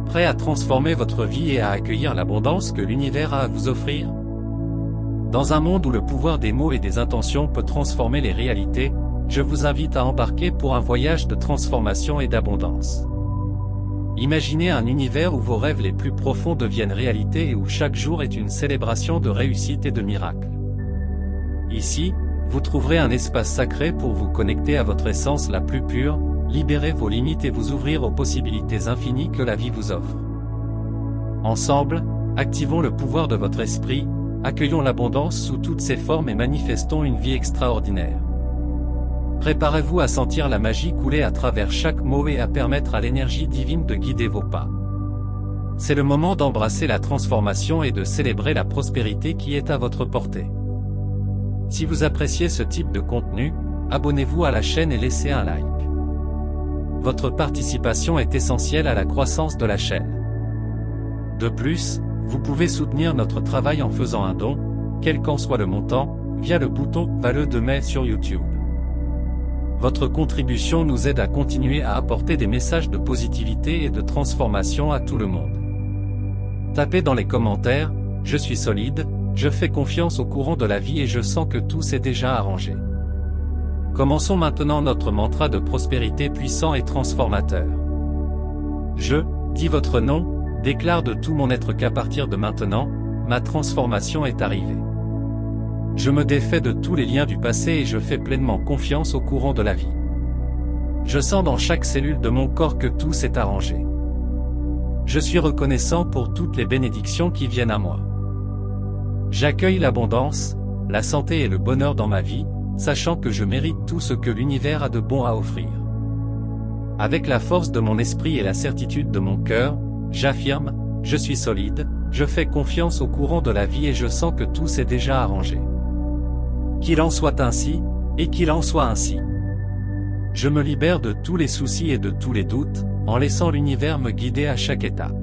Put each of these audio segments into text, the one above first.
Prêt à transformer votre vie et à accueillir l'abondance que l'univers a à vous offrir? Dans un monde où le pouvoir des mots et des intentions peut transformer les réalités, je vous invite à embarquer pour un voyage de transformation et d'abondance. Imaginez un univers où vos rêves les plus profonds deviennent réalité et où chaque jour est une célébration de réussite et de miracles. Ici, vous trouverez un espace sacré pour vous connecter à votre essence la plus pure, libérer vos limites et vous ouvrir aux possibilités infinies que la vie vous offre. Ensemble, activons le pouvoir de votre esprit, accueillons l'abondance sous toutes ses formes et manifestons une vie extraordinaire. Préparez-vous à sentir la magie couler à travers chaque mot et à permettre à l'énergie divine de guider vos pas. C'est le moment d'embrasser la transformation et de célébrer la prospérité qui est à votre portée. Si vous appréciez ce type de contenu, abonnez-vous à la chaîne et laissez un like. Votre participation est essentielle à la croissance de la chaîne. De plus, vous pouvez soutenir notre travail en faisant un don, quel qu'en soit le montant, via le bouton « Vale de mai » sur YouTube. Votre contribution nous aide à continuer à apporter des messages de positivité et de transformation à tout le monde. Tapez dans les commentaires « Je suis solide, je fais confiance au courant de la vie et je sens que tout s'est déjà arrangé ». Commençons maintenant notre mantra de prospérité puissant et transformateur. Je, dis votre nom, déclare de tout mon être qu'à partir de maintenant, ma transformation est arrivée. Je me défais de tous les liens du passé et je fais pleinement confiance au courant de la vie. Je sens dans chaque cellule de mon corps que tout s'est arrangé. Je suis reconnaissant pour toutes les bénédictions qui viennent à moi. J'accueille l'abondance, la santé et le bonheur dans ma vie, sachant que je mérite tout ce que l'univers a de bon à offrir. Avec la force de mon esprit et la certitude de mon cœur, j'affirme, je suis solide, je fais confiance au courant de la vie et je sens que tout s'est déjà arrangé. Qu'il en soit ainsi, et qu'il en soit ainsi. Je me libère de tous les soucis et de tous les doutes, en laissant l'univers me guider à chaque étape.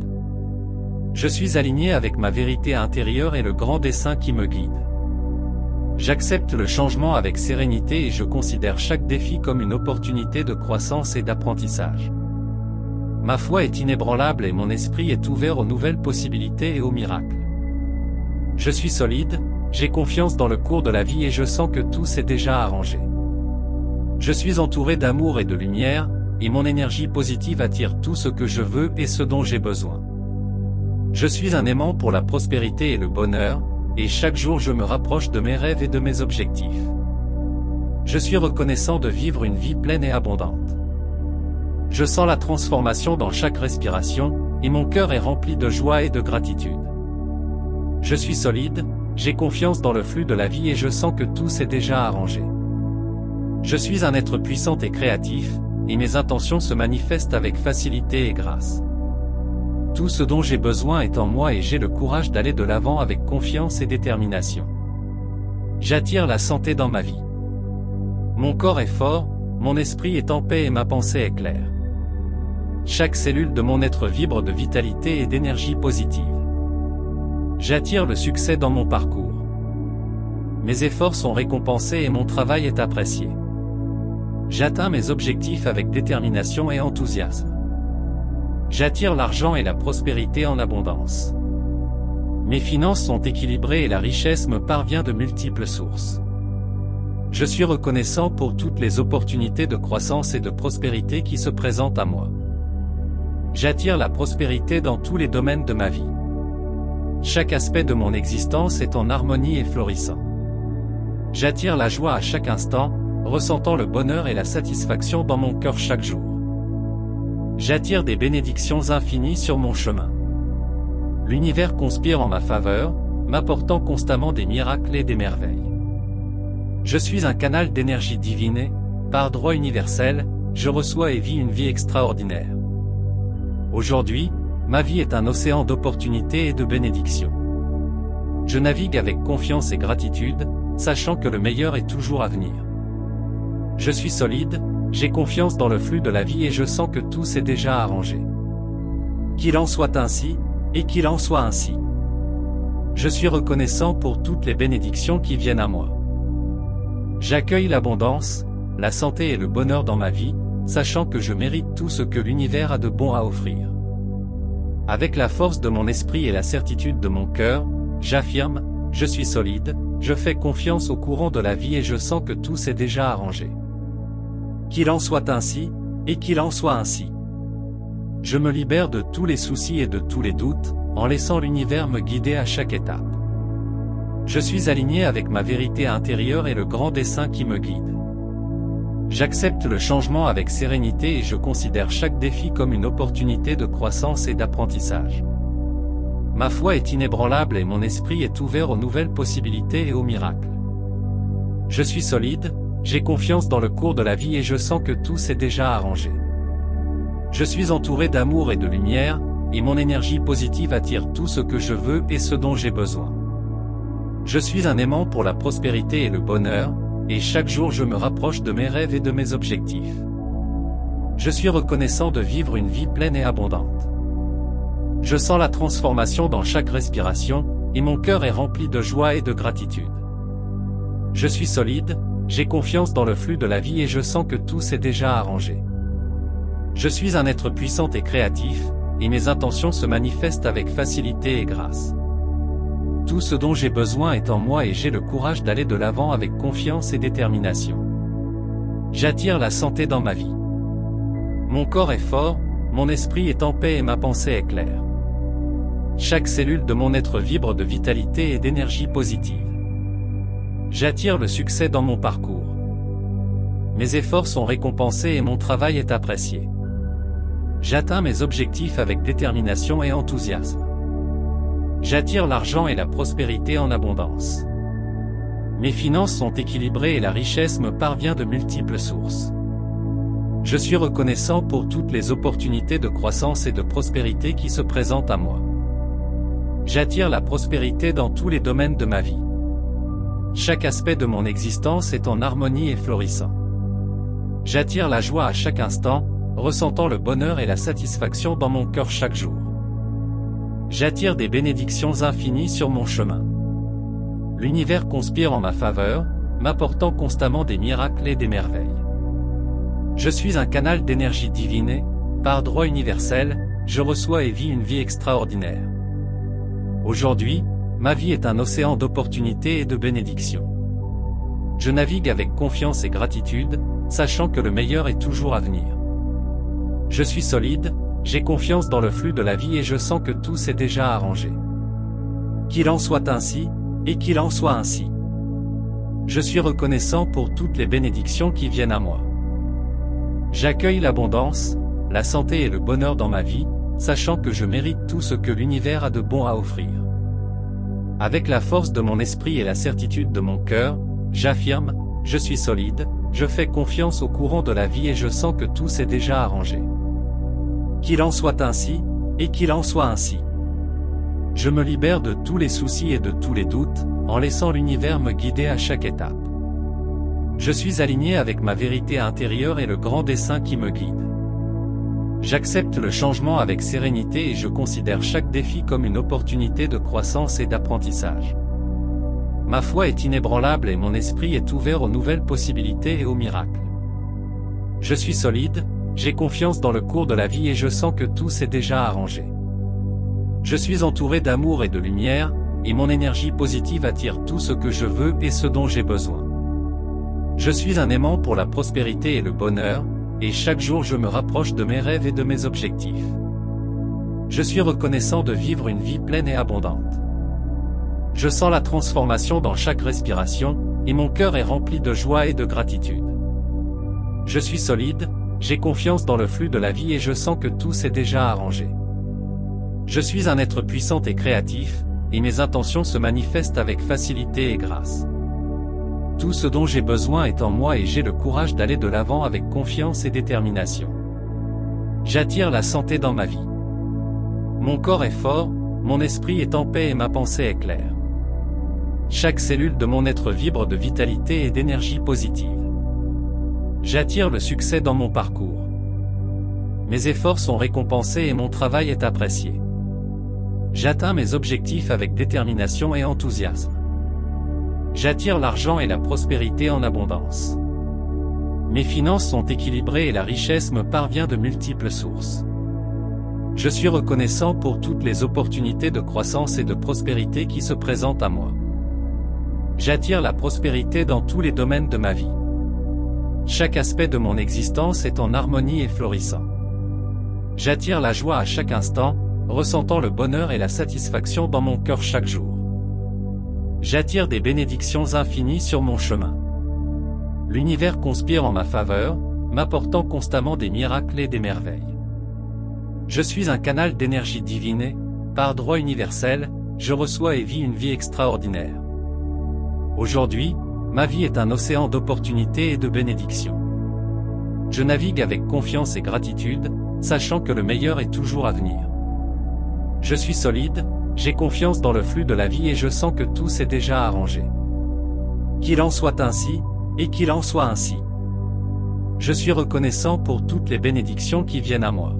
Je suis aligné avec ma vérité intérieure et le grand dessein qui me guide. J'accepte le changement avec sérénité et je considère chaque défi comme une opportunité de croissance et d'apprentissage. Ma foi est inébranlable et mon esprit est ouvert aux nouvelles possibilités et aux miracles. Je suis solide, j'ai confiance dans le cours de la vie et je sens que tout s'est déjà arrangé. Je suis entouré d'amour et de lumière, et mon énergie positive attire tout ce que je veux et ce dont j'ai besoin. Je suis un aimant pour la prospérité et le bonheur, et chaque jour je me rapproche de mes rêves et de mes objectifs. Je suis reconnaissant de vivre une vie pleine et abondante. Je sens la transformation dans chaque respiration, et mon cœur est rempli de joie et de gratitude. Je suis solide, j'ai confiance dans le flux de la vie et je sens que tout s'est déjà arrangé. Je suis un être puissant et créatif, et mes intentions se manifestent avec facilité et grâce. Tout ce dont j'ai besoin est en moi et j'ai le courage d'aller de l'avant avec confiance et détermination. J'attire la santé dans ma vie. Mon corps est fort, mon esprit est en paix et ma pensée est claire. Chaque cellule de mon être vibre de vitalité et d'énergie positive. J'attire le succès dans mon parcours. Mes efforts sont récompensés et mon travail est apprécié. J'atteins mes objectifs avec détermination et enthousiasme. J'attire l'argent et la prospérité en abondance. Mes finances sont équilibrées et la richesse me parvient de multiples sources. Je suis reconnaissant pour toutes les opportunités de croissance et de prospérité qui se présentent à moi. J'attire la prospérité dans tous les domaines de ma vie. Chaque aspect de mon existence est en harmonie et florissant. J'attire la joie à chaque instant, ressentant le bonheur et la satisfaction dans mon cœur chaque jour. J'attire des bénédictions infinies sur mon chemin. L'univers conspire en ma faveur, m'apportant constamment des miracles et des merveilles. Je suis un canal d'énergie divine et, par droit universel, je reçois et vis une vie extraordinaire. Aujourd'hui, ma vie est un océan d'opportunités et de bénédictions. Je navigue avec confiance et gratitude, sachant que le meilleur est toujours à venir. Je suis solide, j'ai confiance dans le flux de la vie et je sens que tout s'est déjà arrangé. Qu'il en soit ainsi, et qu'il en soit ainsi. Je suis reconnaissant pour toutes les bénédictions qui viennent à moi. J'accueille l'abondance, la santé et le bonheur dans ma vie, sachant que je mérite tout ce que l'univers a de bon à offrir. Avec la force de mon esprit et la certitude de mon cœur, j'affirme, je suis solide, je fais confiance au courant de la vie et je sens que tout s'est déjà arrangé. Qu'il en soit ainsi, et qu'il en soit ainsi. Je me libère de tous les soucis et de tous les doutes, en laissant l'univers me guider à chaque étape. Je suis aligné avec ma vérité intérieure et le grand dessein qui me guide. J'accepte le changement avec sérénité et je considère chaque défi comme une opportunité de croissance et d'apprentissage. Ma foi est inébranlable et mon esprit est ouvert aux nouvelles possibilités et aux miracles. Je suis solide, j'ai confiance dans le cours de la vie et je sens que tout s'est déjà arrangé. Je suis entouré d'amour et de lumière, et mon énergie positive attire tout ce que je veux et ce dont j'ai besoin. Je suis un aimant pour la prospérité et le bonheur, et chaque jour je me rapproche de mes rêves et de mes objectifs. Je suis reconnaissant de vivre une vie pleine et abondante. Je sens la transformation dans chaque respiration, et mon cœur est rempli de joie et de gratitude. Je suis solide, j'ai confiance dans le flux de la vie et je sens que tout s'est déjà arrangé. Je suis un être puissant et créatif, et mes intentions se manifestent avec facilité et grâce. Tout ce dont j'ai besoin est en moi et j'ai le courage d'aller de l'avant avec confiance et détermination. J'attire la santé dans ma vie. Mon corps est fort, mon esprit est en paix et ma pensée est claire. Chaque cellule de mon être vibre de vitalité et d'énergie positive. J'attire le succès dans mon parcours. Mes efforts sont récompensés et mon travail est apprécié. J'atteins mes objectifs avec détermination et enthousiasme. J'attire l'argent et la prospérité en abondance. Mes finances sont équilibrées et la richesse me parvient de multiples sources. Je suis reconnaissant pour toutes les opportunités de croissance et de prospérité qui se présentent à moi. J'attire la prospérité dans tous les domaines de ma vie. Chaque aspect de mon existence est en harmonie et florissant. J'attire la joie à chaque instant, ressentant le bonheur et la satisfaction dans mon cœur chaque jour. J'attire des bénédictions infinies sur mon chemin. L'univers conspire en ma faveur, m'apportant constamment des miracles et des merveilles. Je suis un canal d'énergie divine et, par droit universel, je reçois et vis une vie extraordinaire. Aujourd'hui, ma vie est un océan d'opportunités et de bénédictions. Je navigue avec confiance et gratitude, sachant que le meilleur est toujours à venir. Je suis solide, j'ai confiance dans le flux de la vie et je sens que tout s'est déjà arrangé. Qu'il en soit ainsi, et qu'il en soit ainsi. Je suis reconnaissant pour toutes les bénédictions qui viennent à moi. J'accueille l'abondance, la santé et le bonheur dans ma vie, sachant que je mérite tout ce que l'univers a de bon à offrir. Avec la force de mon esprit et la certitude de mon cœur, j'affirme, je suis solide, je fais confiance au courant de la vie et je sens que tout s'est déjà arrangé. Qu'il en soit ainsi, et qu'il en soit ainsi. Je me libère de tous les soucis et de tous les doutes, en laissant l'univers me guider à chaque étape. Je suis aligné avec ma vérité intérieure et le grand dessein qui me guide. J'accepte le changement avec sérénité et je considère chaque défi comme une opportunité de croissance et d'apprentissage. Ma foi est inébranlable et mon esprit est ouvert aux nouvelles possibilités et aux miracles. Je suis solide, j'ai confiance dans le cours de la vie et je sens que tout s'est déjà arrangé. Je suis entouré d'amour et de lumière, et mon énergie positive attire tout ce que je veux et ce dont j'ai besoin. Je suis un aimant pour la prospérité et le bonheur, et chaque jour je me rapproche de mes rêves et de mes objectifs. Je suis reconnaissant de vivre une vie pleine et abondante. Je sens la transformation dans chaque respiration, et mon cœur est rempli de joie et de gratitude. Je suis solide, j'ai confiance dans le flux de la vie et je sens que tout s'est déjà arrangé. Je suis un être puissant et créatif, et mes intentions se manifestent avec facilité et grâce. Tout ce dont j'ai besoin est en moi et j'ai le courage d'aller de l'avant avec confiance et détermination. J'attire la santé dans ma vie. Mon corps est fort, mon esprit est en paix et ma pensée est claire. Chaque cellule de mon être vibre de vitalité et d'énergie positive. J'attire le succès dans mon parcours. Mes efforts sont récompensés et mon travail est apprécié. J'atteins mes objectifs avec détermination et enthousiasme. J'attire l'argent et la prospérité en abondance. Mes finances sont équilibrées et la richesse me parvient de multiples sources. Je suis reconnaissant pour toutes les opportunités de croissance et de prospérité qui se présentent à moi. J'attire la prospérité dans tous les domaines de ma vie. Chaque aspect de mon existence est en harmonie et florissant. J'attire la joie à chaque instant, ressentant le bonheur et la satisfaction dans mon cœur chaque jour. J'attire des bénédictions infinies sur mon chemin. L'univers conspire en ma faveur, m'apportant constamment des miracles et des merveilles. Je suis un canal d'énergie divine et, par droit universel, je reçois et vis une vie extraordinaire. Aujourd'hui, ma vie est un océan d'opportunités et de bénédictions. Je navigue avec confiance et gratitude, sachant que le meilleur est toujours à venir. Je suis solide, j'ai confiance dans le flux de la vie et je sens que tout s'est déjà arrangé. Qu'il en soit ainsi, et qu'il en soit ainsi. Je suis reconnaissant pour toutes les bénédictions qui viennent à moi.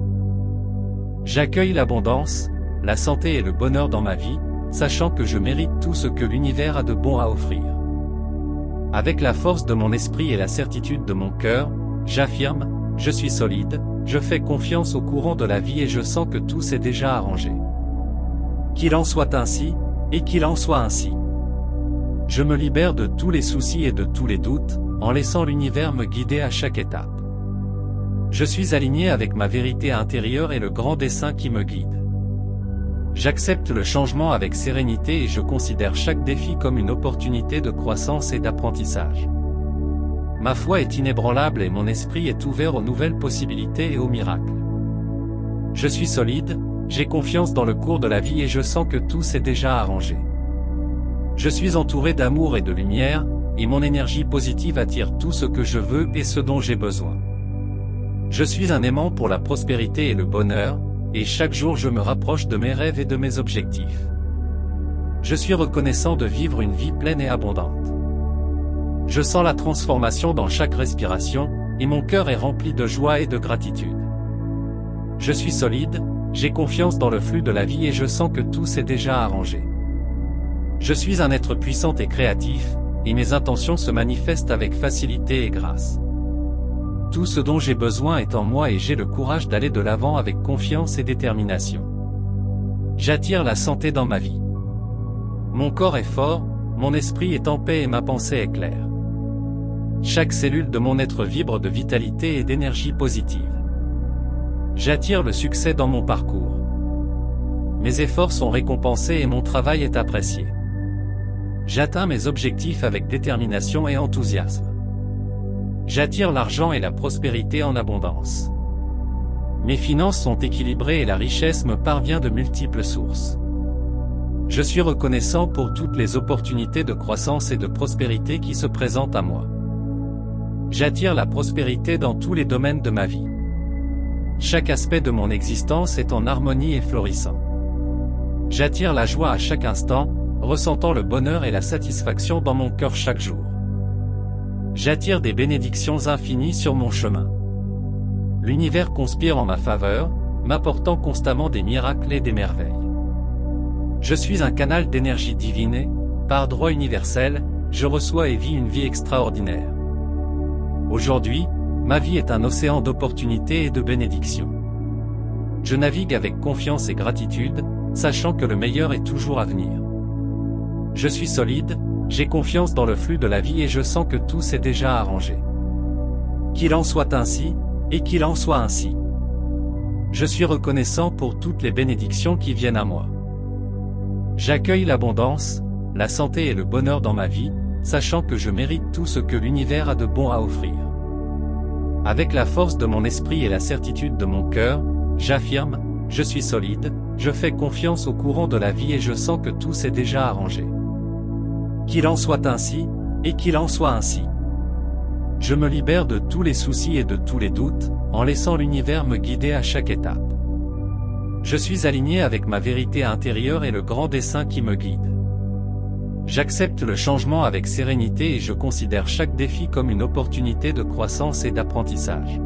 J'accueille l'abondance, la santé et le bonheur dans ma vie, sachant que je mérite tout ce que l'univers a de bon à offrir. Avec la force de mon esprit et la certitude de mon cœur, j'affirme, je suis solide, je fais confiance au courant de la vie et je sens que tout s'est déjà arrangé. Qu'il en soit ainsi, et qu'il en soit ainsi. Je me libère de tous les soucis et de tous les doutes, en laissant l'univers me guider à chaque étape. Je suis aligné avec ma vérité intérieure et le grand dessein qui me guide. J'accepte le changement avec sérénité et je considère chaque défi comme une opportunité de croissance et d'apprentissage. Ma foi est inébranlable et mon esprit est ouvert aux nouvelles possibilités et aux miracles. Je suis solide, j'ai confiance dans le cours de la vie et je sens que tout s'est déjà arrangé. Je suis entouré d'amour et de lumière, et mon énergie positive attire tout ce que je veux et ce dont j'ai besoin. Je suis un aimant pour la prospérité et le bonheur, et chaque jour je me rapproche de mes rêves et de mes objectifs. Je suis reconnaissant de vivre une vie pleine et abondante. Je sens la transformation dans chaque respiration, et mon cœur est rempli de joie et de gratitude. Je suis solide, j'ai confiance dans le flux de la vie et je sens que tout s'est déjà arrangé. Je suis un être puissant et créatif, et mes intentions se manifestent avec facilité et grâce. Tout ce dont j'ai besoin est en moi et j'ai le courage d'aller de l'avant avec confiance et détermination. J'attire la santé dans ma vie. Mon corps est fort, mon esprit est en paix et ma pensée est claire. Chaque cellule de mon être vibre de vitalité et d'énergie positive. J'attire le succès dans mon parcours. Mes efforts sont récompensés et mon travail est apprécié. J'atteins mes objectifs avec détermination et enthousiasme. J'attire l'argent et la prospérité en abondance. Mes finances sont équilibrées et la richesse me parvient de multiples sources. Je suis reconnaissant pour toutes les opportunités de croissance et de prospérité qui se présentent à moi. J'attire la prospérité dans tous les domaines de ma vie. Chaque aspect de mon existence est en harmonie et florissant. J'attire la joie à chaque instant, ressentant le bonheur et la satisfaction dans mon cœur chaque jour. J'attire des bénédictions infinies sur mon chemin. L'univers conspire en ma faveur, m'apportant constamment des miracles et des merveilles. Je suis un canal d'énergie divine et, par droit universel, je reçois et vis une vie extraordinaire. Aujourd'hui, ma vie est un océan d'opportunités et de bénédictions. Je navigue avec confiance et gratitude, sachant que le meilleur est toujours à venir. Je suis solide, j'ai confiance dans le flux de la vie et je sens que tout s'est déjà arrangé. Qu'il en soit ainsi, et qu'il en soit ainsi. Je suis reconnaissant pour toutes les bénédictions qui viennent à moi. J'accueille l'abondance, la santé et le bonheur dans ma vie, sachant que je mérite tout ce que l'univers a de bon à offrir. Avec la force de mon esprit et la certitude de mon cœur, j'affirme, je suis solide, je fais confiance au courant de la vie et je sens que tout s'est déjà arrangé. Qu'il en soit ainsi, et qu'il en soit ainsi. Je me libère de tous les soucis et de tous les doutes, en laissant l'univers me guider à chaque étape. Je suis aligné avec ma vérité intérieure et le grand dessein qui me guide. J'accepte le changement avec sérénité et je considère chaque défi comme une opportunité de croissance et d'apprentissage.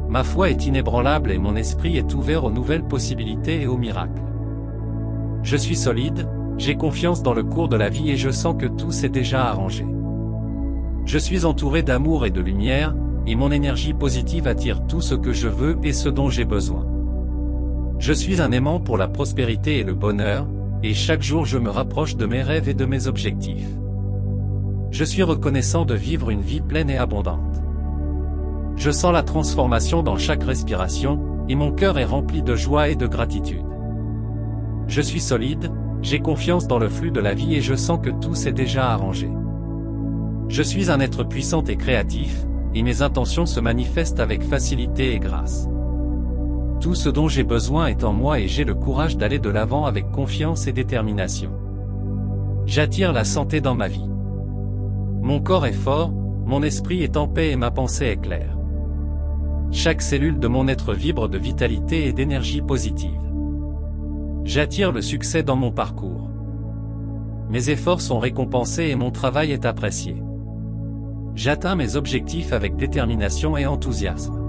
Ma foi est inébranlable et mon esprit est ouvert aux nouvelles possibilités et aux miracles. Je suis solide, j'ai confiance dans le cours de la vie et je sens que tout s'est déjà arrangé. Je suis entouré d'amour et de lumière, et mon énergie positive attire tout ce que je veux et ce dont j'ai besoin. Je suis un aimant pour la prospérité et le bonheur, et chaque jour je me rapproche de mes rêves et de mes objectifs. Je suis reconnaissant de vivre une vie pleine et abondante. Je sens la transformation dans chaque respiration, et mon cœur est rempli de joie et de gratitude. Je suis solide, j'ai confiance dans le flux de la vie et je sens que tout s'est déjà arrangé. Je suis un être puissant et créatif, et mes intentions se manifestent avec facilité et grâce. Tout ce dont j'ai besoin est en moi et j'ai le courage d'aller de l'avant avec confiance et détermination. J'attire la santé dans ma vie. Mon corps est fort, mon esprit est en paix et ma pensée est claire. Chaque cellule de mon être vibre de vitalité et d'énergie positive. J'attire le succès dans mon parcours. Mes efforts sont récompensés et mon travail est apprécié. J'atteins mes objectifs avec détermination et enthousiasme.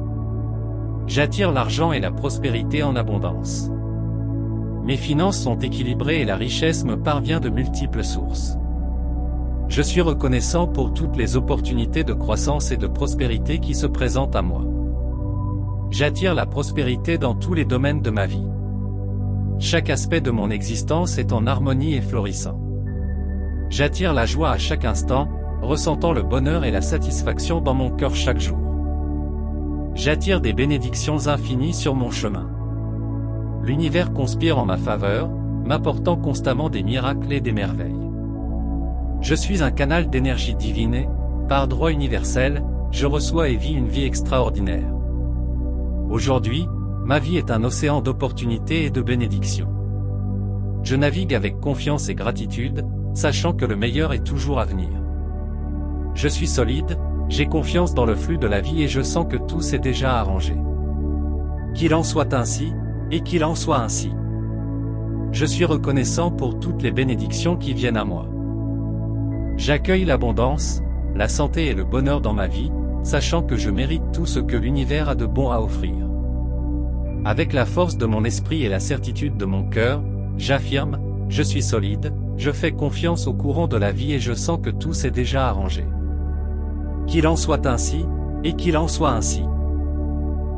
J'attire l'argent et la prospérité en abondance. Mes finances sont équilibrées et la richesse me parvient de multiples sources. Je suis reconnaissant pour toutes les opportunités de croissance et de prospérité qui se présentent à moi. J'attire la prospérité dans tous les domaines de ma vie. Chaque aspect de mon existence est en harmonie et florissant. J'attire la joie à chaque instant, ressentant le bonheur et la satisfaction dans mon cœur chaque jour. J'attire des bénédictions infinies sur mon chemin. L'univers conspire en ma faveur, m'apportant constamment des miracles et des merveilles. Je suis un canal d'énergie divine et, par droit universel, je reçois et vis une vie extraordinaire. Aujourd'hui, ma vie est un océan d'opportunités et de bénédictions. Je navigue avec confiance et gratitude, sachant que le meilleur est toujours à venir. Je suis solide, j'ai confiance dans le flux de la vie et je sens que tout s'est déjà arrangé. Qu'il en soit ainsi, et qu'il en soit ainsi. Je suis reconnaissant pour toutes les bénédictions qui viennent à moi. J'accueille l'abondance, la santé et le bonheur dans ma vie, sachant que je mérite tout ce que l'univers a de bon à offrir. Avec la force de mon esprit et la certitude de mon cœur, j'affirme, je suis solide, je fais confiance au courant de la vie et je sens que tout s'est déjà arrangé. Qu'il en soit ainsi, et qu'il en soit ainsi.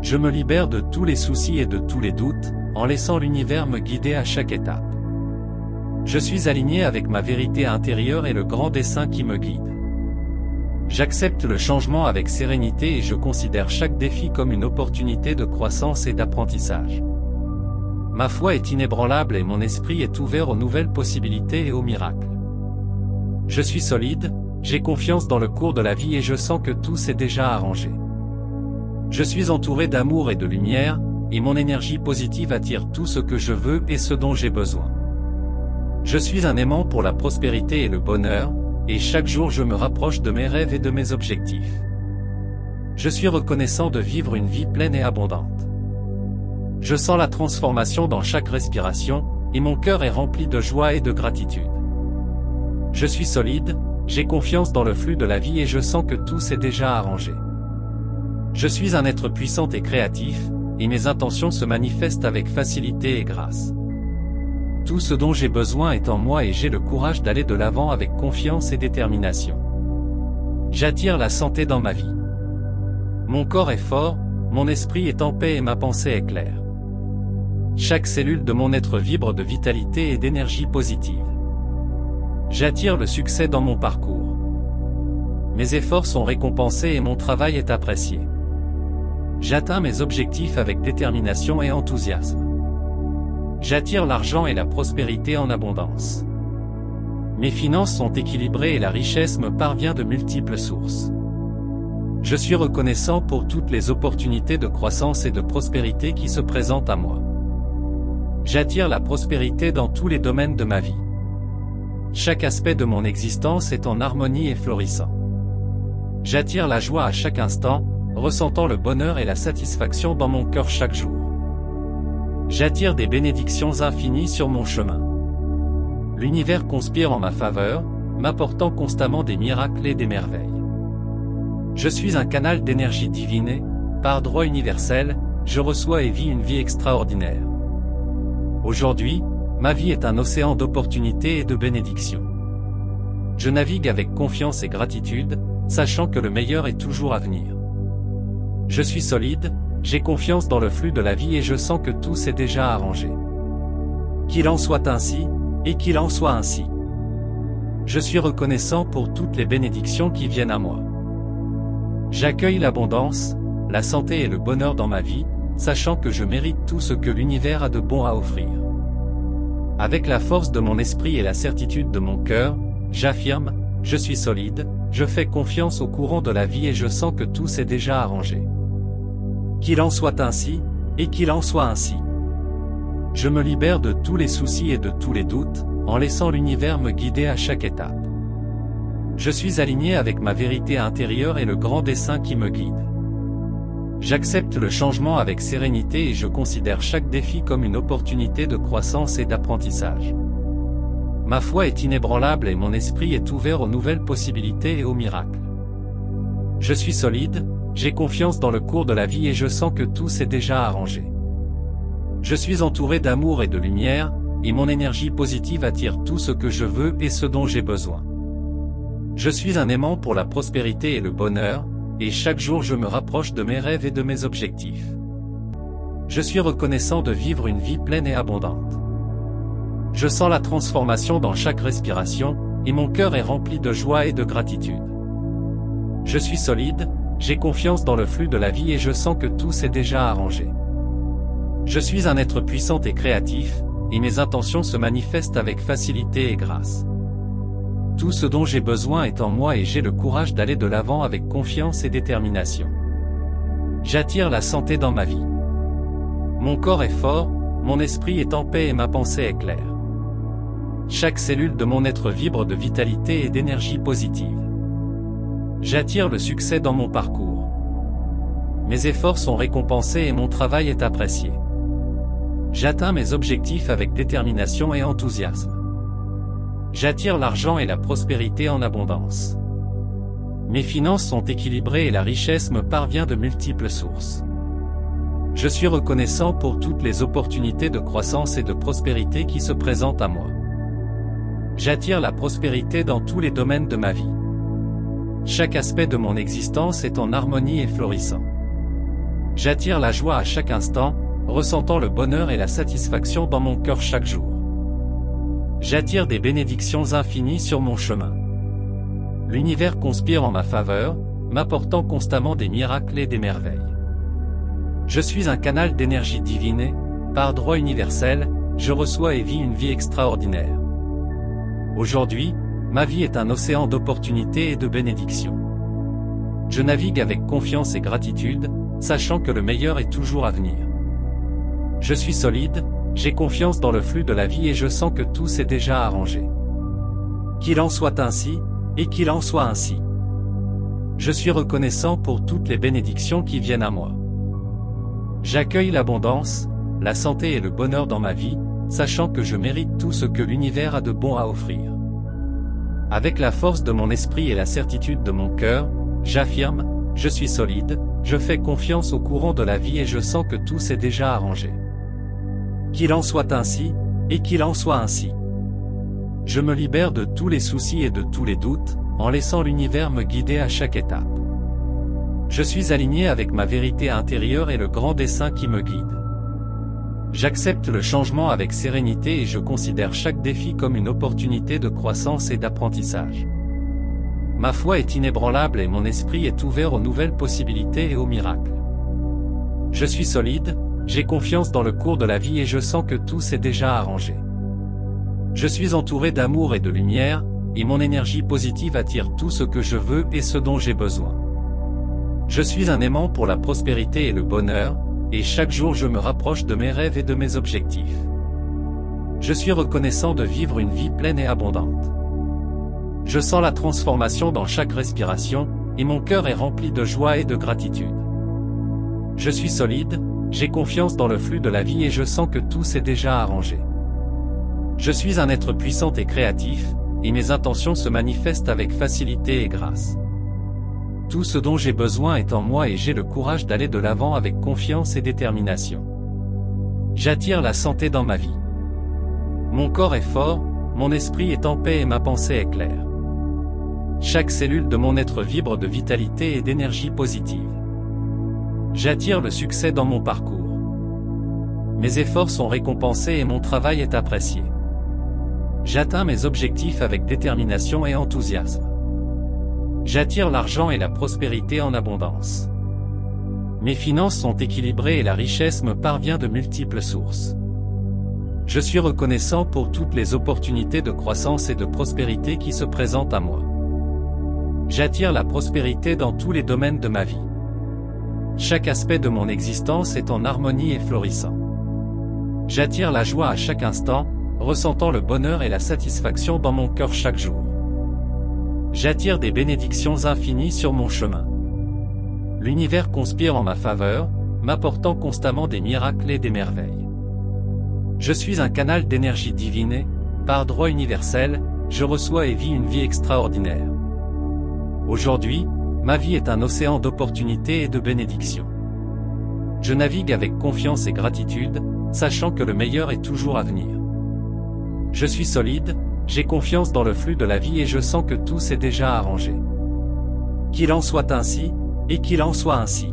Je me libère de tous les soucis et de tous les doutes, en laissant l'univers me guider à chaque étape. Je suis aligné avec ma vérité intérieure et le grand dessein qui me guide. J'accepte le changement avec sérénité et je considère chaque défi comme une opportunité de croissance et d'apprentissage. Ma foi est inébranlable et mon esprit est ouvert aux nouvelles possibilités et aux miracles. Je suis solide, j'ai confiance dans le cours de la vie et je sens que tout s'est déjà arrangé. Je suis entouré d'amour et de lumière, et mon énergie positive attire tout ce que je veux et ce dont j'ai besoin. Je suis un aimant pour la prospérité et le bonheur, et chaque jour je me rapproche de mes rêves et de mes objectifs. Je suis reconnaissant de vivre une vie pleine et abondante. Je sens la transformation dans chaque respiration, et mon cœur est rempli de joie et de gratitude. Je suis solide, j'ai confiance dans le flux de la vie et je sens que tout s'est déjà arrangé. Je suis un être puissant et créatif, et mes intentions se manifestent avec facilité et grâce. Tout ce dont j'ai besoin est en moi et j'ai le courage d'aller de l'avant avec confiance et détermination. J'attire la santé dans ma vie. Mon corps est fort, mon esprit est en paix et ma pensée est claire. Chaque cellule de mon être vibre de vitalité et d'énergie positive. J'attire le succès dans mon parcours. Mes efforts sont récompensés et mon travail est apprécié. J'atteins mes objectifs avec détermination et enthousiasme. J'attire l'argent et la prospérité en abondance. Mes finances sont équilibrées et la richesse me parvient de multiples sources. Je suis reconnaissant pour toutes les opportunités de croissance et de prospérité qui se présentent à moi. J'attire la prospérité dans tous les domaines de ma vie. Chaque aspect de mon existence est en harmonie et florissant. J'attire la joie à chaque instant, ressentant le bonheur et la satisfaction dans mon cœur chaque jour. J'attire des bénédictions infinies sur mon chemin. L'univers conspire en ma faveur, m'apportant constamment des miracles et des merveilles. Je suis un canal d'énergie divine et, par droit universel, je reçois et vis une vie extraordinaire. Aujourd'hui, ma vie est un océan d'opportunités et de bénédictions. Je navigue avec confiance et gratitude, sachant que le meilleur est toujours à venir. Je suis solide, j'ai confiance dans le flux de la vie et je sens que tout s'est déjà arrangé. Qu'il en soit ainsi, et qu'il en soit ainsi. Je suis reconnaissant pour toutes les bénédictions qui viennent à moi. J'accueille l'abondance, la santé et le bonheur dans ma vie, sachant que je mérite tout ce que l'univers a de bon à offrir. Avec la force de mon esprit et la certitude de mon cœur, j'affirme, je suis solide, je fais confiance au courant de la vie et je sens que tout s'est déjà arrangé. Qu'il en soit ainsi, et qu'il en soit ainsi. Je me libère de tous les soucis et de tous les doutes, en laissant l'univers me guider à chaque étape. Je suis aligné avec ma vérité intérieure et le grand dessein qui me guide. J'accepte le changement avec sérénité et je considère chaque défi comme une opportunité de croissance et d'apprentissage. Ma foi est inébranlable et mon esprit est ouvert aux nouvelles possibilités et aux miracles. Je suis solide, j'ai confiance dans le cours de la vie et je sens que tout s'est déjà arrangé. Je suis entouré d'amour et de lumière, et mon énergie positive attire tout ce que je veux et ce dont j'ai besoin. Je suis un aimant pour la prospérité et le bonheur, et chaque jour je me rapproche de mes rêves et de mes objectifs. Je suis reconnaissant de vivre une vie pleine et abondante. Je sens la transformation dans chaque respiration, et mon cœur est rempli de joie et de gratitude. Je suis solide, j'ai confiance dans le flux de la vie et je sens que tout s'est déjà arrangé. Je suis un être puissant et créatif, et mes intentions se manifestent avec facilité et grâce. Tout ce dont j'ai besoin est en moi et j'ai le courage d'aller de l'avant avec confiance et détermination. J'attire la santé dans ma vie. Mon corps est fort, mon esprit est en paix et ma pensée est claire. Chaque cellule de mon être vibre de vitalité et d'énergie positive. J'attire le succès dans mon parcours. Mes efforts sont récompensés et mon travail est apprécié. J'atteins mes objectifs avec détermination et enthousiasme. J'attire l'argent et la prospérité en abondance. Mes finances sont équilibrées et la richesse me parvient de multiples sources. Je suis reconnaissant pour toutes les opportunités de croissance et de prospérité qui se présentent à moi. J'attire la prospérité dans tous les domaines de ma vie. Chaque aspect de mon existence est en harmonie et florissant. J'attire la joie à chaque instant, ressentant le bonheur et la satisfaction dans mon cœur chaque jour. J'attire des bénédictions infinies sur mon chemin. L'univers conspire en ma faveur, m'apportant constamment des miracles et des merveilles. Je suis un canal d'énergie divine et, par droit universel, je reçois et vis une vie extraordinaire. Aujourd'hui, ma vie est un océan d'opportunités et de bénédictions. Je navigue avec confiance et gratitude, sachant que le meilleur est toujours à venir. Je suis solide, j'ai confiance dans le flux de la vie et je sens que tout s'est déjà arrangé. Qu'il en soit ainsi, et qu'il en soit ainsi. Je suis reconnaissant pour toutes les bénédictions qui viennent à moi. J'accueille l'abondance, la santé et le bonheur dans ma vie, sachant que je mérite tout ce que l'univers a de bon à offrir. Avec la force de mon esprit et la certitude de mon cœur, j'affirme, je suis solide, je fais confiance au courant de la vie et je sens que tout s'est déjà arrangé. Qu'il en soit ainsi, et qu'il en soit ainsi. Je me libère de tous les soucis et de tous les doutes, en laissant l'univers me guider à chaque étape. Je suis aligné avec ma vérité intérieure et le grand dessein qui me guide. J'accepte le changement avec sérénité et je considère chaque défi comme une opportunité de croissance et d'apprentissage. Ma foi est inébranlable et mon esprit est ouvert aux nouvelles possibilités et aux miracles. Je suis solide, j'ai confiance dans le cours de la vie et je sens que tout s'est déjà arrangé. Je suis entouré d'amour et de lumière, et mon énergie positive attire tout ce que je veux et ce dont j'ai besoin. Je suis un aimant pour la prospérité et le bonheur, et chaque jour je me rapproche de mes rêves et de mes objectifs. Je suis reconnaissant de vivre une vie pleine et abondante. Je sens la transformation dans chaque respiration, et mon cœur est rempli de joie et de gratitude. Je suis solide, j'ai confiance dans le flux de la vie et je sens que tout s'est déjà arrangé. Je suis un être puissant et créatif, et mes intentions se manifestent avec facilité et grâce. Tout ce dont j'ai besoin est en moi et j'ai le courage d'aller de l'avant avec confiance et détermination. J'attire la santé dans ma vie. Mon corps est fort, mon esprit est en paix et ma pensée est claire. Chaque cellule de mon être vibre de vitalité et d'énergie positive. J'attire le succès dans mon parcours. Mes efforts sont récompensés et mon travail est apprécié. J'atteins mes objectifs avec détermination et enthousiasme. J'attire l'argent et la prospérité en abondance. Mes finances sont équilibrées et la richesse me parvient de multiples sources. Je suis reconnaissant pour toutes les opportunités de croissance et de prospérité qui se présentent à moi. J'attire la prospérité dans tous les domaines de ma vie. Chaque aspect de mon existence est en harmonie et florissant. J'attire la joie à chaque instant, ressentant le bonheur et la satisfaction dans mon cœur chaque jour. J'attire des bénédictions infinies sur mon chemin. L'univers conspire en ma faveur, m'apportant constamment des miracles et des merveilles. Je suis un canal d'énergie divine et, par droit universel, je reçois et vis une vie extraordinaire. Aujourd'hui, ma vie est un océan d'opportunités et de bénédictions. Je navigue avec confiance et gratitude, sachant que le meilleur est toujours à venir. Je suis solide, j'ai confiance dans le flux de la vie et je sens que tout s'est déjà arrangé. Qu'il en soit ainsi, et qu'il en soit ainsi.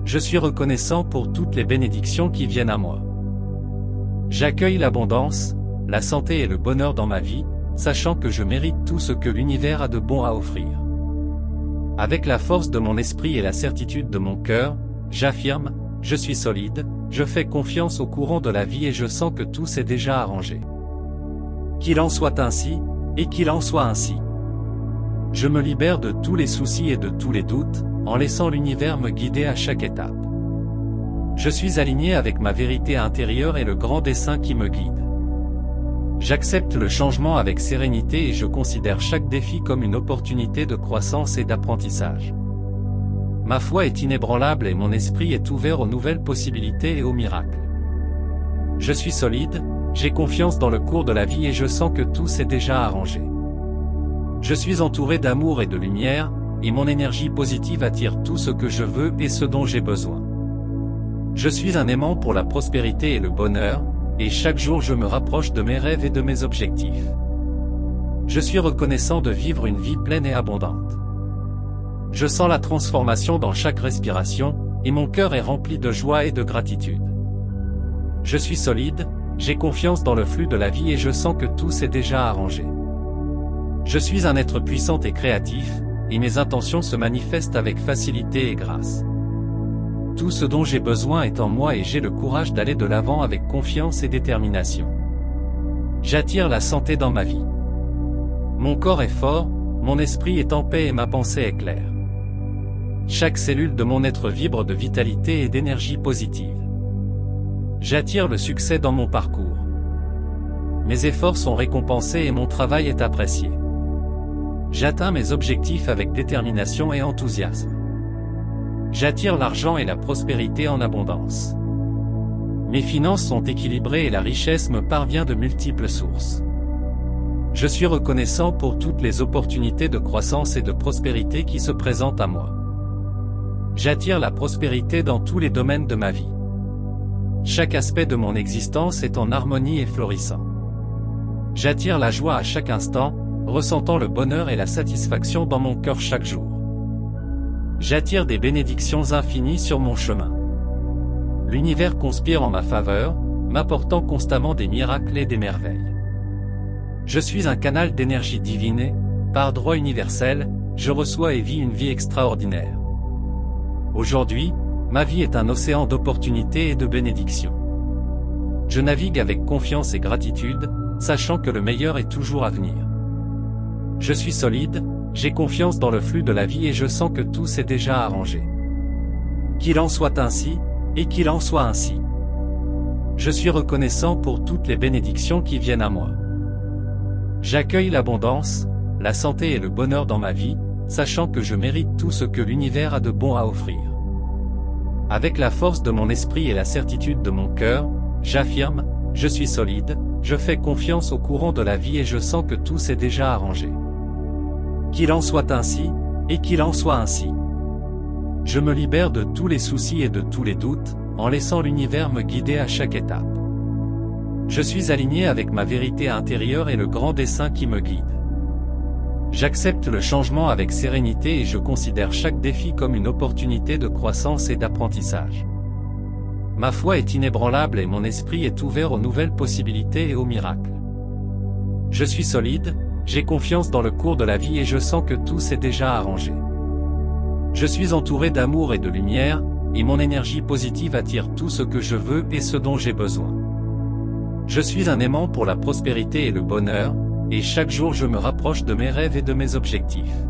Je suis reconnaissant pour toutes les bénédictions qui viennent à moi. J'accueille l'abondance, la santé et le bonheur dans ma vie, sachant que je mérite tout ce que l'univers a de bon à offrir. Avec la force de mon esprit et la certitude de mon cœur, j'affirme, je suis solide, je fais confiance au courant de la vie et je sens que tout s'est déjà arrangé. Qu'il en soit ainsi, et qu'il en soit ainsi. Je me libère de tous les soucis et de tous les doutes, en laissant l'univers me guider à chaque étape. Je suis aligné avec ma vérité intérieure et le grand dessein qui me guide. J'accepte le changement avec sérénité et je considère chaque défi comme une opportunité de croissance et d'apprentissage. Ma foi est inébranlable et mon esprit est ouvert aux nouvelles possibilités et aux miracles. Je suis solide, j'ai confiance dans le cours de la vie et je sens que tout s'est déjà arrangé. Je suis entouré d'amour et de lumière, et mon énergie positive attire tout ce que je veux et ce dont j'ai besoin. Je suis un aimant pour la prospérité et le bonheur, et chaque jour je me rapproche de mes rêves et de mes objectifs. Je suis reconnaissant de vivre une vie pleine et abondante. Je sens la transformation dans chaque respiration, et mon cœur est rempli de joie et de gratitude. Je suis solide, j'ai confiance dans le flux de la vie et je sens que tout s'est déjà arrangé. Je suis un être puissant et créatif, et mes intentions se manifestent avec facilité et grâce. Tout ce dont j'ai besoin est en moi et j'ai le courage d'aller de l'avant avec confiance et détermination. J'attire la santé dans ma vie. Mon corps est fort, mon esprit est en paix et ma pensée est claire. Chaque cellule de mon être vibre de vitalité et d'énergie positive. J'attire le succès dans mon parcours. Mes efforts sont récompensés et mon travail est apprécié. J'atteins mes objectifs avec détermination et enthousiasme. J'attire l'argent et la prospérité en abondance. Mes finances sont équilibrées et la richesse me parvient de multiples sources. Je suis reconnaissant pour toutes les opportunités de croissance et de prospérité qui se présentent à moi. J'attire la prospérité dans tous les domaines de ma vie. Chaque aspect de mon existence est en harmonie et florissant. J'attire la joie à chaque instant, ressentant le bonheur et la satisfaction dans mon cœur chaque jour. J'attire des bénédictions infinies sur mon chemin. L'univers conspire en ma faveur, m'apportant constamment des miracles et des merveilles. Je suis un canal d'énergie divine et, par droit universel, je reçois et vis une vie extraordinaire. Aujourd'hui, ma vie est un océan d'opportunités et de bénédictions. Je navigue avec confiance et gratitude, sachant que le meilleur est toujours à venir. Je suis solide, j'ai confiance dans le flux de la vie et je sens que tout s'est déjà arrangé. Qu'il en soit ainsi, et qu'il en soit ainsi. Je suis reconnaissant pour toutes les bénédictions qui viennent à moi. J'accueille l'abondance, la santé et le bonheur dans ma vie, sachant que je mérite tout ce que l'univers a de bon à offrir. Avec la force de mon esprit et la certitude de mon cœur, j'affirme, je suis solide, je fais confiance au courant de la vie et je sens que tout s'est déjà arrangé. Qu'il en soit ainsi, et qu'il en soit ainsi. Je me libère de tous les soucis et de tous les doutes, en laissant l'univers me guider à chaque étape. Je suis aligné avec ma vérité intérieure et le grand dessein qui me guide. J'accepte le changement avec sérénité et je considère chaque défi comme une opportunité de croissance et d'apprentissage. Ma foi est inébranlable et mon esprit est ouvert aux nouvelles possibilités et aux miracles. Je suis solide, j'ai confiance dans le cours de la vie et je sens que tout s'est déjà arrangé. Je suis entouré d'amour et de lumière, et mon énergie positive attire tout ce que je veux et ce dont j'ai besoin. Je suis un aimant pour la prospérité et le bonheur, et chaque jour je me rapproche de mes rêves et de mes objectifs.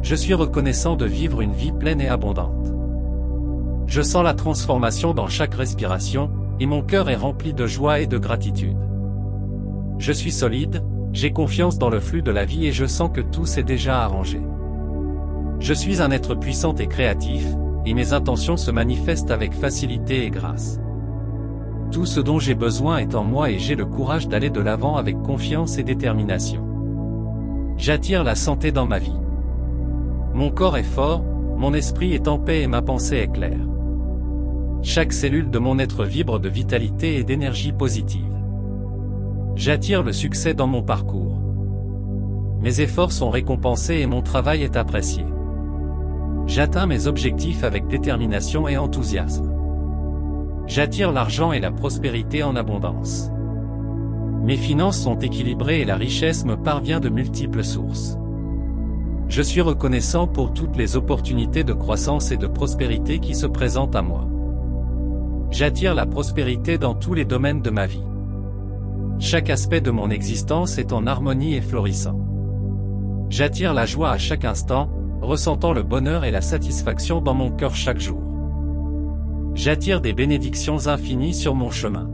Je suis reconnaissant de vivre une vie pleine et abondante. Je sens la transformation dans chaque respiration, et mon cœur est rempli de joie et de gratitude. Je suis solide, j'ai confiance dans le flux de la vie et je sens que tout s'est déjà arrangé. Je suis un être puissant et créatif, et mes intentions se manifestent avec facilité et grâce. Tout ce dont j'ai besoin est en moi et j'ai le courage d'aller de l'avant avec confiance et détermination. J'attire la santé dans ma vie. Mon corps est fort, mon esprit est en paix et ma pensée est claire. Chaque cellule de mon être vibre de vitalité et d'énergie positive. J'attire le succès dans mon parcours. Mes efforts sont récompensés et mon travail est apprécié. J'atteins mes objectifs avec détermination et enthousiasme. J'attire l'argent et la prospérité en abondance. Mes finances sont équilibrées et la richesse me parvient de multiples sources. Je suis reconnaissant pour toutes les opportunités de croissance et de prospérité qui se présentent à moi. J'attire la prospérité dans tous les domaines de ma vie. Chaque aspect de mon existence est en harmonie et florissant. J'attire la joie à chaque instant, ressentant le bonheur et la satisfaction dans mon cœur chaque jour. J'attire des bénédictions infinies sur mon chemin.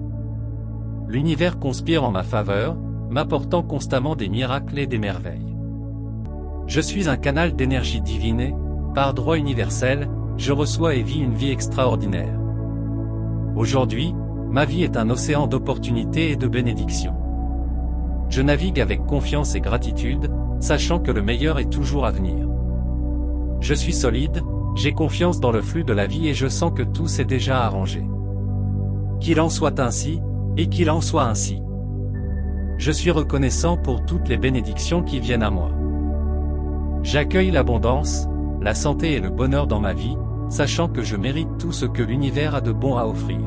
L'univers conspire en ma faveur, m'apportant constamment des miracles et des merveilles. Je suis un canal d'énergie divine et, par droit universel, je reçois et vis une vie extraordinaire. Aujourd'hui, ma vie est un océan d'opportunités et de bénédictions. Je navigue avec confiance et gratitude, sachant que le meilleur est toujours à venir. Je suis solide, j'ai confiance dans le flux de la vie et je sens que tout s'est déjà arrangé. Qu'il en soit ainsi, et qu'il en soit ainsi. Je suis reconnaissant pour toutes les bénédictions qui viennent à moi. J'accueille l'abondance, la santé et le bonheur dans ma vie, sachant que je mérite tout ce que l'univers a de bon à offrir.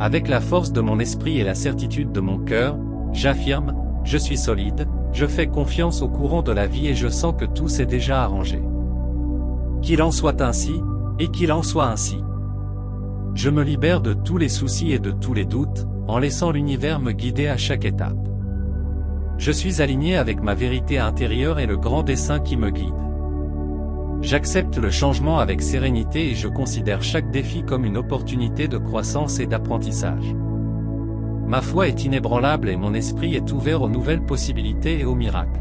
Avec la force de mon esprit et la certitude de mon cœur, j'affirme, je suis solide, je fais confiance au courant de la vie et je sens que tout s'est déjà arrangé. Qu'il en soit ainsi, et qu'il en soit ainsi. Je me libère de tous les soucis et de tous les doutes, en laissant l'univers me guider à chaque étape. Je suis aligné avec ma vérité intérieure et le grand dessein qui me guide. J'accepte le changement avec sérénité et je considère chaque défi comme une opportunité de croissance et d'apprentissage. Ma foi est inébranlable et mon esprit est ouvert aux nouvelles possibilités et aux miracles.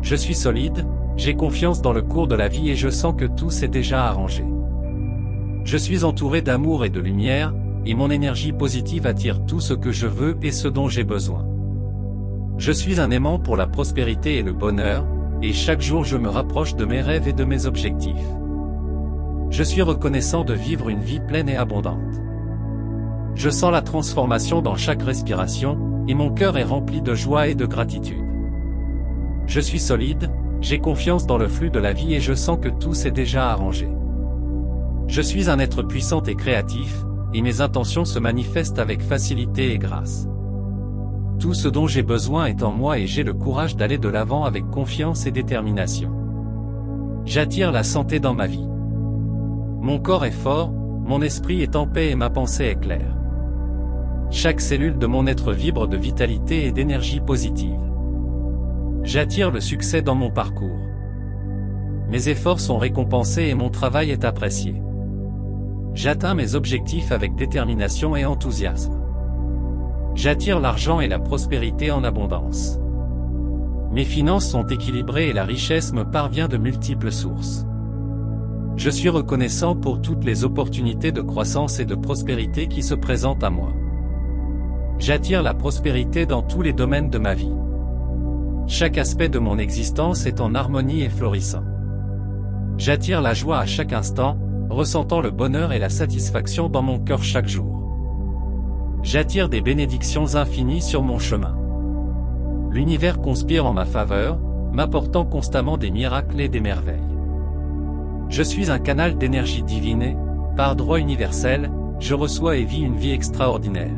Je suis solide, j'ai confiance dans le cours de la vie et je sens que tout s'est déjà arrangé. Je suis entouré d'amour et de lumière, et mon énergie positive attire tout ce que je veux et ce dont j'ai besoin. Je suis un aimant pour la prospérité et le bonheur, et chaque jour je me rapproche de mes rêves et de mes objectifs. Je suis reconnaissant de vivre une vie pleine et abondante. Je sens la transformation dans chaque respiration, et mon cœur est rempli de joie et de gratitude. Je suis solide, j'ai confiance dans le flux de la vie et je sens que tout s'est déjà arrangé. Je suis un être puissant et créatif, et mes intentions se manifestent avec facilité et grâce. Tout ce dont j'ai besoin est en moi et j'ai le courage d'aller de l'avant avec confiance et détermination. J'attire la santé dans ma vie. Mon corps est fort, mon esprit est en paix et ma pensée est claire. Chaque cellule de mon être vibre de vitalité et d'énergie positive. J'attire le succès dans mon parcours. Mes efforts sont récompensés et mon travail est apprécié. J'atteins mes objectifs avec détermination et enthousiasme. J'attire l'argent et la prospérité en abondance. Mes finances sont équilibrées et la richesse me parvient de multiples sources. Je suis reconnaissant pour toutes les opportunités de croissance et de prospérité qui se présentent à moi. J'attire la prospérité dans tous les domaines de ma vie. Chaque aspect de mon existence est en harmonie et florissant. J'attire la joie à chaque instant, ressentant le bonheur et la satisfaction dans mon cœur chaque jour. J'attire des bénédictions infinies sur mon chemin. L'univers conspire en ma faveur, m'apportant constamment des miracles et des merveilles. Je suis un canal d'énergie divine et, par droit universel, je reçois et vis une vie extraordinaire.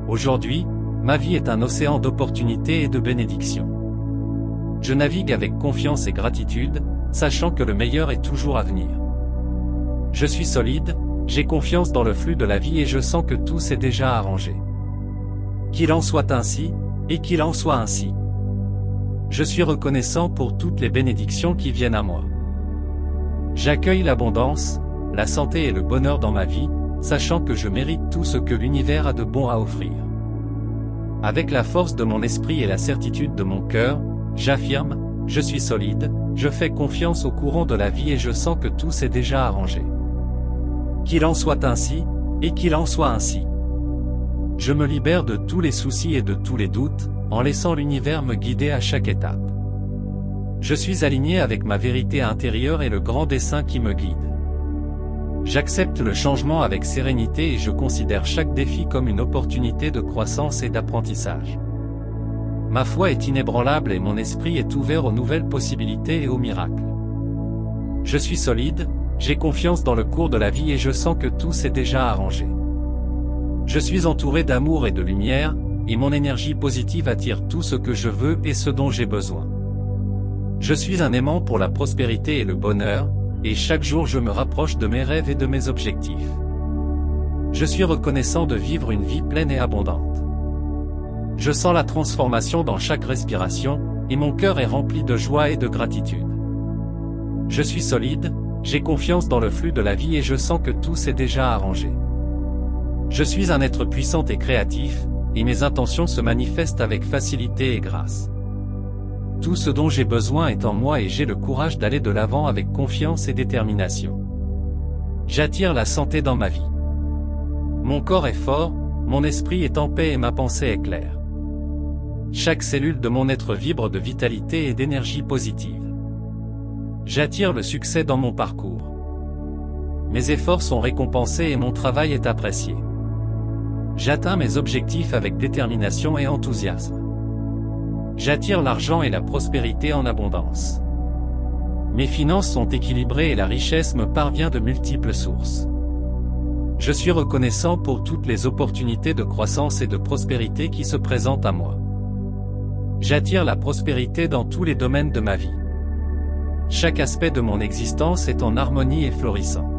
Aujourd'hui, ma vie est un océan d'opportunités et de bénédictions. Je navigue avec confiance et gratitude, sachant que le meilleur est toujours à venir. Je suis solide, j'ai confiance dans le flux de la vie et je sens que tout s'est déjà arrangé. Qu'il en soit ainsi, et qu'il en soit ainsi. Je suis reconnaissant pour toutes les bénédictions qui viennent à moi. J'accueille l'abondance, la santé et le bonheur dans ma vie, sachant que je mérite tout ce que l'univers a de bon à offrir. Avec la force de mon esprit et la certitude de mon cœur, j'affirme, je suis solide, je fais confiance au courant de la vie et je sens que tout s'est déjà arrangé. Qu'il en soit ainsi, et qu'il en soit ainsi. Je me libère de tous les soucis et de tous les doutes, en laissant l'univers me guider à chaque étape. Je suis aligné avec ma vérité intérieure et le grand dessein qui me guide. J'accepte le changement avec sérénité et je considère chaque défi comme une opportunité de croissance et d'apprentissage. Ma foi est inébranlable et mon esprit est ouvert aux nouvelles possibilités et aux miracles. Je suis solide, j'ai confiance dans le cours de la vie et je sens que tout s'est déjà arrangé. Je suis entouré d'amour et de lumière, et mon énergie positive attire tout ce que je veux et ce dont j'ai besoin. Je suis un aimant pour la prospérité et le bonheur, et chaque jour je me rapproche de mes rêves et de mes objectifs. Je suis reconnaissant de vivre une vie pleine et abondante. Je sens la transformation dans chaque respiration, et mon cœur est rempli de joie et de gratitude. Je suis solide, j'ai confiance dans le flux de la vie et je sens que tout s'est déjà arrangé. Je suis un être puissant et créatif, et mes intentions se manifestent avec facilité et grâce. Tout ce dont j'ai besoin est en moi et j'ai le courage d'aller de l'avant avec confiance et détermination. J'attire la santé dans ma vie. Mon corps est fort, mon esprit est en paix et ma pensée est claire. Chaque cellule de mon être vibre de vitalité et d'énergie positive. J'attire le succès dans mon parcours. Mes efforts sont récompensés et mon travail est apprécié. J'atteins mes objectifs avec détermination et enthousiasme. J'attire l'argent et la prospérité en abondance. Mes finances sont équilibrées et la richesse me parvient de multiples sources. Je suis reconnaissant pour toutes les opportunités de croissance et de prospérité qui se présentent à moi. J'attire la prospérité dans tous les domaines de ma vie. Chaque aspect de mon existence est en harmonie et florissant.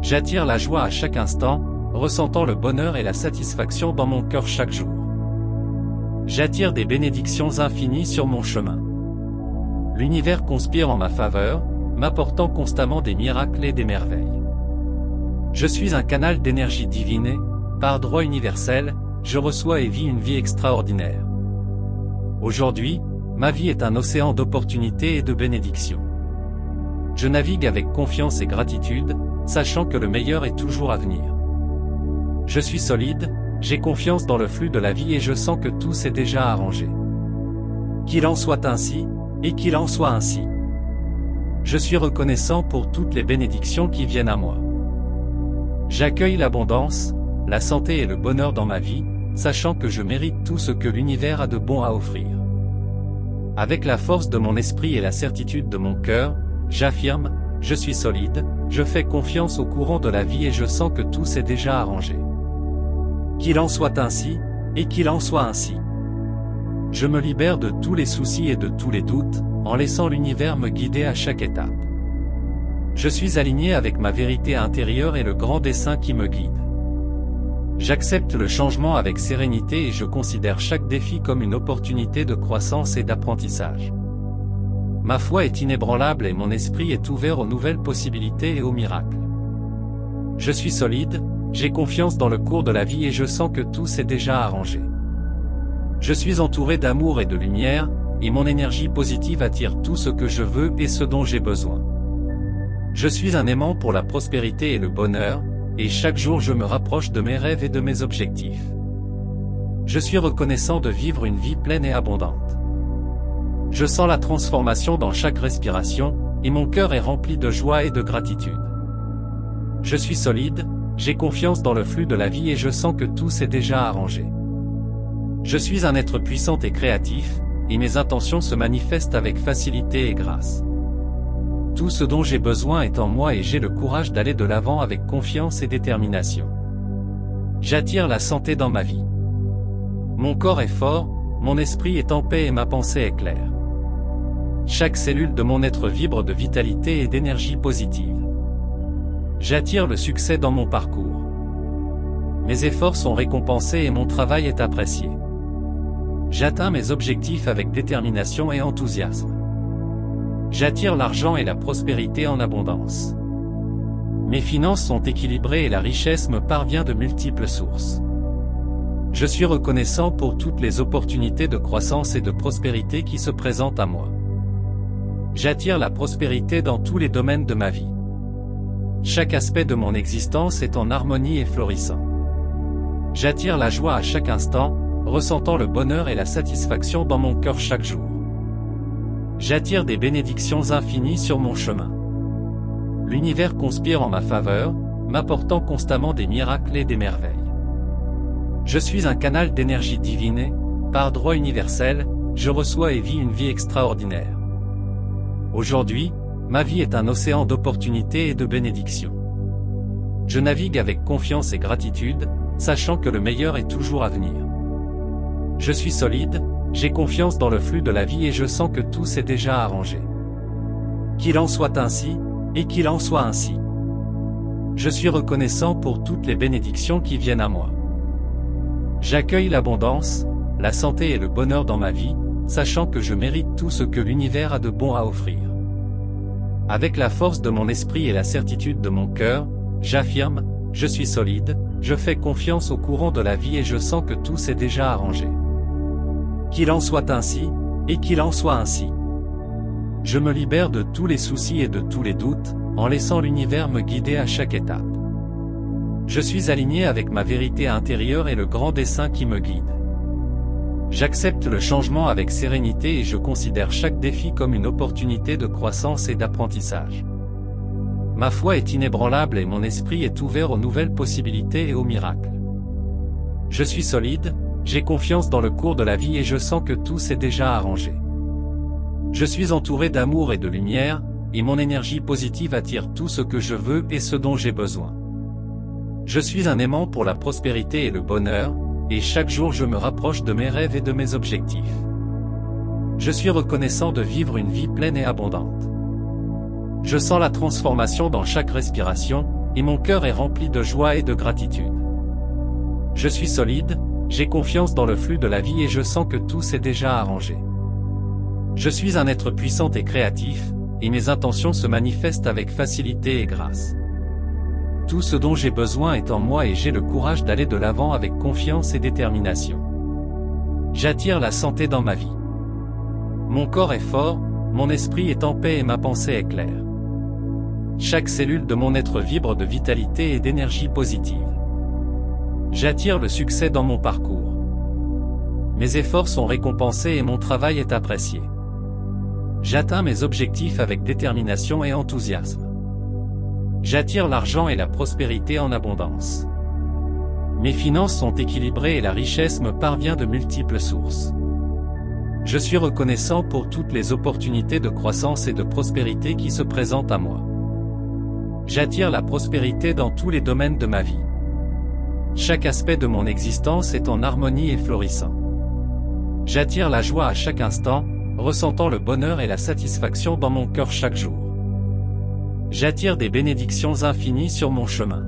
J'attire la joie à chaque instant, ressentant le bonheur et la satisfaction dans mon cœur chaque jour. J'attire des bénédictions infinies sur mon chemin. L'univers conspire en ma faveur, m'apportant constamment des miracles et des merveilles. Je suis un canal d'énergie divine et, par droit universel, je reçois et vis une vie extraordinaire. Aujourd'hui, ma vie est un océan d'opportunités et de bénédictions. Je navigue avec confiance et gratitude, sachant que le meilleur est toujours à venir. Je suis solide, j'ai confiance dans le flux de la vie et je sens que tout s'est déjà arrangé. Qu'il en soit ainsi, et qu'il en soit ainsi. Je suis reconnaissant pour toutes les bénédictions qui viennent à moi. J'accueille l'abondance, la santé et le bonheur dans ma vie, sachant que je mérite tout ce que l'univers a de bon à offrir. Avec la force de mon esprit et la certitude de mon cœur, j'affirme, je suis solide, je fais confiance au courant de la vie et je sens que tout s'est déjà arrangé. Qu'il en soit ainsi, et qu'il en soit ainsi. Je me libère de tous les soucis et de tous les doutes, en laissant l'univers me guider à chaque étape. Je suis aligné avec ma vérité intérieure et le grand dessein qui me guide. J'accepte le changement avec sérénité et je considère chaque défi comme une opportunité de croissance et d'apprentissage. Ma foi est inébranlable et mon esprit est ouvert aux nouvelles possibilités et aux miracles. Je suis solide, j'ai confiance dans le cours de la vie et je sens que tout s'est déjà arrangé. Je suis entouré d'amour et de lumière, et mon énergie positive attire tout ce que je veux et ce dont j'ai besoin. Je suis un aimant pour la prospérité et le bonheur, et chaque jour je me rapproche de mes rêves et de mes objectifs. Je suis reconnaissant de vivre une vie pleine et abondante. Je sens la transformation dans chaque respiration, et mon cœur est rempli de joie et de gratitude. Je suis solide, j'ai confiance dans le flux de la vie et je sens que tout s'est déjà arrangé. Je suis un être puissant et créatif, et mes intentions se manifestent avec facilité et grâce. Tout ce dont j'ai besoin est en moi et j'ai le courage d'aller de l'avant avec confiance et détermination. J'attire la santé dans ma vie. Mon corps est fort, mon esprit est en paix et ma pensée est claire. Chaque cellule de mon être vibre de vitalité et d'énergie positive. J'attire le succès dans mon parcours. Mes efforts sont récompensés et mon travail est apprécié. J'atteins mes objectifs avec détermination et enthousiasme. J'attire l'argent et la prospérité en abondance. Mes finances sont équilibrées et la richesse me parvient de multiples sources. Je suis reconnaissant pour toutes les opportunités de croissance et de prospérité qui se présentent à moi. J'attire la prospérité dans tous les domaines de ma vie. Chaque aspect de mon existence est en harmonie et florissant. J'attire la joie à chaque instant, ressentant le bonheur et la satisfaction dans mon cœur chaque jour. J'attire des bénédictions infinies sur mon chemin. L'univers conspire en ma faveur, m'apportant constamment des miracles et des merveilles. Je suis un canal d'énergie divine et, par droit universel, je reçois et vis une vie extraordinaire. Aujourd'hui, ma vie est un océan d'opportunités et de bénédictions. Je navigue avec confiance et gratitude, sachant que le meilleur est toujours à venir. Je suis solide, j'ai confiance dans le flux de la vie et je sens que tout s'est déjà arrangé. Qu'il en soit ainsi, et qu'il en soit ainsi. Je suis reconnaissant pour toutes les bénédictions qui viennent à moi. J'accueille l'abondance, la santé et le bonheur dans ma vie, sachant que je mérite tout ce que l'univers a de bon à offrir. Avec la force de mon esprit et la certitude de mon cœur, j'affirme, je suis solide, je fais confiance au courant de la vie et je sens que tout s'est déjà arrangé. Qu'il en soit ainsi, et qu'il en soit ainsi. Je me libère de tous les soucis et de tous les doutes, en laissant l'univers me guider à chaque étape. Je suis aligné avec ma vérité intérieure et le grand dessein qui me guide. J'accepte le changement avec sérénité et je considère chaque défi comme une opportunité de croissance et d'apprentissage. Ma foi est inébranlable et mon esprit est ouvert aux nouvelles possibilités et aux miracles. Je suis solide, j'ai confiance dans le cours de la vie et je sens que tout s'est déjà arrangé. Je suis entouré d'amour et de lumière, et mon énergie positive attire tout ce que je veux et ce dont j'ai besoin. Je suis un aimant pour la prospérité et le bonheur, et chaque jour je me rapproche de mes rêves et de mes objectifs. Je suis reconnaissant de vivre une vie pleine et abondante. Je sens la transformation dans chaque respiration, et mon cœur est rempli de joie et de gratitude. Je suis solide, j'ai confiance dans le flux de la vie et je sens que tout s'est déjà arrangé. Je suis un être puissant et créatif, et mes intentions se manifestent avec facilité et grâce. Tout ce dont j'ai besoin est en moi et j'ai le courage d'aller de l'avant avec confiance et détermination. J'attire la santé dans ma vie. Mon corps est fort, mon esprit est en paix et ma pensée est claire. Chaque cellule de mon être vibre de vitalité et d'énergie positive. J'attire le succès dans mon parcours. Mes efforts sont récompensés et mon travail est apprécié. J'atteins mes objectifs avec détermination et enthousiasme. J'attire l'argent et la prospérité en abondance. Mes finances sont équilibrées et la richesse me parvient de multiples sources. Je suis reconnaissant pour toutes les opportunités de croissance et de prospérité qui se présentent à moi. J'attire la prospérité dans tous les domaines de ma vie. Chaque aspect de mon existence est en harmonie et florissant. J'attire la joie à chaque instant, ressentant le bonheur et la satisfaction dans mon cœur chaque jour. J'attire des bénédictions infinies sur mon chemin.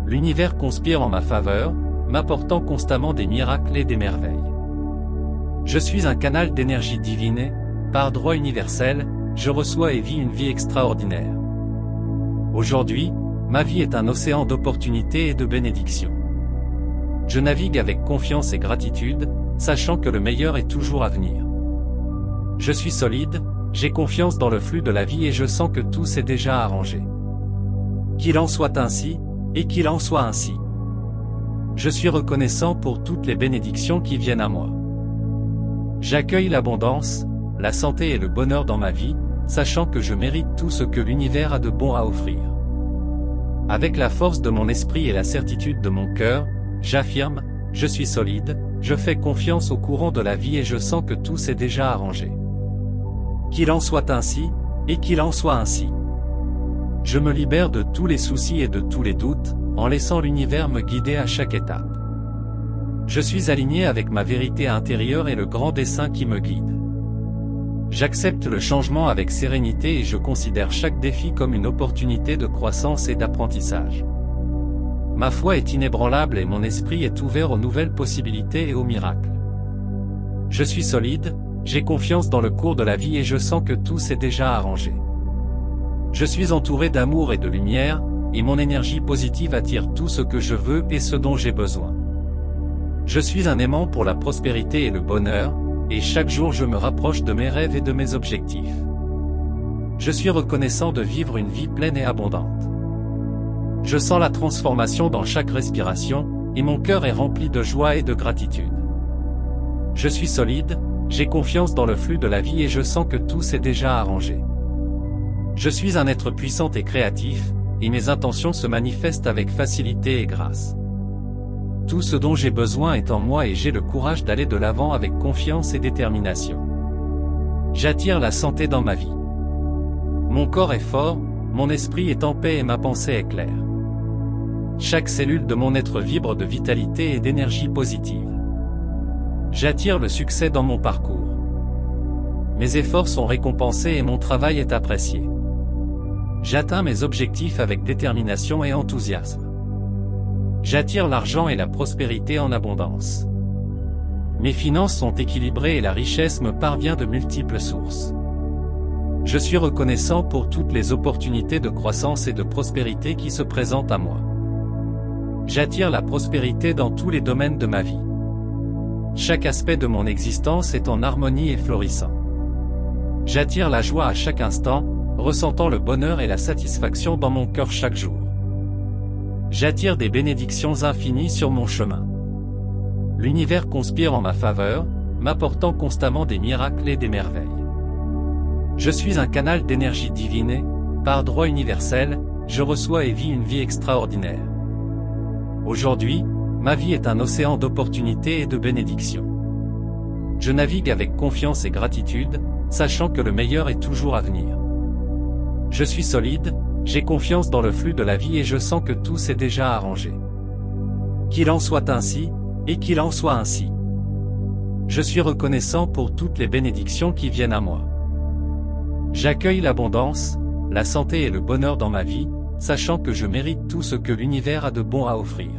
L'univers conspire en ma faveur, m'apportant constamment des miracles et des merveilles. Je suis un canal d'énergie divine et, par droit universel, je reçois et vis une vie extraordinaire. Aujourd'hui, ma vie est un océan d'opportunités et de bénédictions. Je navigue avec confiance et gratitude, sachant que le meilleur est toujours à venir. Je suis solide, j'ai confiance dans le flux de la vie et je sens que tout s'est déjà arrangé. Qu'il en soit ainsi, et qu'il en soit ainsi. Je suis reconnaissant pour toutes les bénédictions qui viennent à moi. J'accueille l'abondance, la santé et le bonheur dans ma vie, sachant que je mérite tout ce que l'univers a de bon à offrir. Avec la force de mon esprit et la certitude de mon cœur, j'affirme, je suis solide, je fais confiance au courant de la vie et je sens que tout s'est déjà arrangé. Qu'il en soit ainsi, et qu'il en soit ainsi. Je me libère de tous les soucis et de tous les doutes, en laissant l'univers me guider à chaque étape. Je suis aligné avec ma vérité intérieure et le grand dessein qui me guide. J'accepte le changement avec sérénité et je considère chaque défi comme une opportunité de croissance et d'apprentissage. Ma foi est inébranlable et mon esprit est ouvert aux nouvelles possibilités et aux miracles. Je suis solide, j'ai confiance dans le cours de la vie et je sens que tout s'est déjà arrangé. Je suis entouré d'amour et de lumière, et mon énergie positive attire tout ce que je veux et ce dont j'ai besoin. Je suis un aimant pour la prospérité et le bonheur, et chaque jour je me rapproche de mes rêves et de mes objectifs. Je suis reconnaissant de vivre une vie pleine et abondante. Je sens la transformation dans chaque respiration, et mon cœur est rempli de joie et de gratitude. Je suis solide, j'ai confiance dans le flux de la vie et je sens que tout s'est déjà arrangé. Je suis un être puissant et créatif, et mes intentions se manifestent avec facilité et grâce. Tout ce dont j'ai besoin est en moi et j'ai le courage d'aller de l'avant avec confiance et détermination. J'attire la santé dans ma vie. Mon corps est fort, mon esprit est en paix et ma pensée est claire. Chaque cellule de mon être vibre de vitalité et d'énergie positive. J'attire le succès dans mon parcours. Mes efforts sont récompensés et mon travail est apprécié. J'atteins mes objectifs avec détermination et enthousiasme. J'attire l'argent et la prospérité en abondance. Mes finances sont équilibrées et la richesse me parvient de multiples sources. Je suis reconnaissant pour toutes les opportunités de croissance et de prospérité qui se présentent à moi. J'attire la prospérité dans tous les domaines de ma vie. Chaque aspect de mon existence est en harmonie et florissant. J'attire la joie à chaque instant, ressentant le bonheur et la satisfaction dans mon cœur chaque jour. J'attire des bénédictions infinies sur mon chemin. L'univers conspire en ma faveur, m'apportant constamment des miracles et des merveilles. Je suis un canal d'énergie divine et, par droit universel, je reçois et vis une vie extraordinaire. Aujourd'hui, ma vie est un océan d'opportunités et de bénédictions. Je navigue avec confiance et gratitude, sachant que le meilleur est toujours à venir. Je suis solide, j'ai confiance dans le flux de la vie et je sens que tout s'est déjà arrangé. Qu'il en soit ainsi, et qu'il en soit ainsi. Je suis reconnaissant pour toutes les bénédictions qui viennent à moi. J'accueille l'abondance, la santé et le bonheur dans ma vie, sachant que je mérite tout ce que l'univers a de bon à offrir.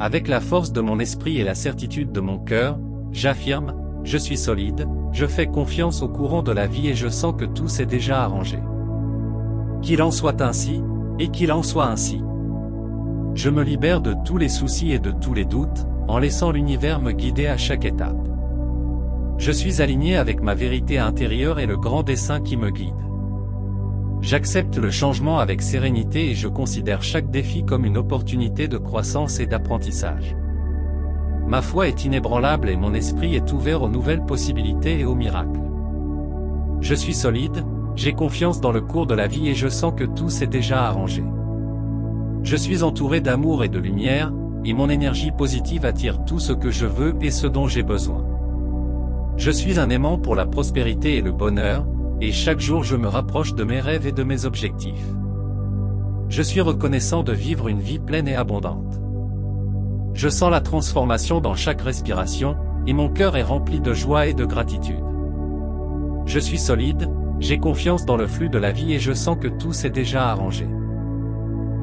Avec la force de mon esprit et la certitude de mon cœur, j'affirme, je suis solide, je fais confiance au courant de la vie et je sens que tout s'est déjà arrangé. Qu'il en soit ainsi, et qu'il en soit ainsi. Je me libère de tous les soucis et de tous les doutes, en laissant l'univers me guider à chaque étape. Je suis aligné avec ma vérité intérieure et le grand dessein qui me guide. J'accepte le changement avec sérénité et je considère chaque défi comme une opportunité de croissance et d'apprentissage. Ma foi est inébranlable et mon esprit est ouvert aux nouvelles possibilités et aux miracles. Je suis solide, j'ai confiance dans le cours de la vie et je sens que tout s'est déjà arrangé. Je suis entouré d'amour et de lumière, et mon énergie positive attire tout ce que je veux et ce dont j'ai besoin. Je suis un aimant pour la prospérité et le bonheur, et chaque jour je me rapproche de mes rêves et de mes objectifs. Je suis reconnaissant de vivre une vie pleine et abondante. Je sens la transformation dans chaque respiration, et mon cœur est rempli de joie et de gratitude. Je suis solide, j'ai confiance dans le flux de la vie et je sens que tout s'est déjà arrangé.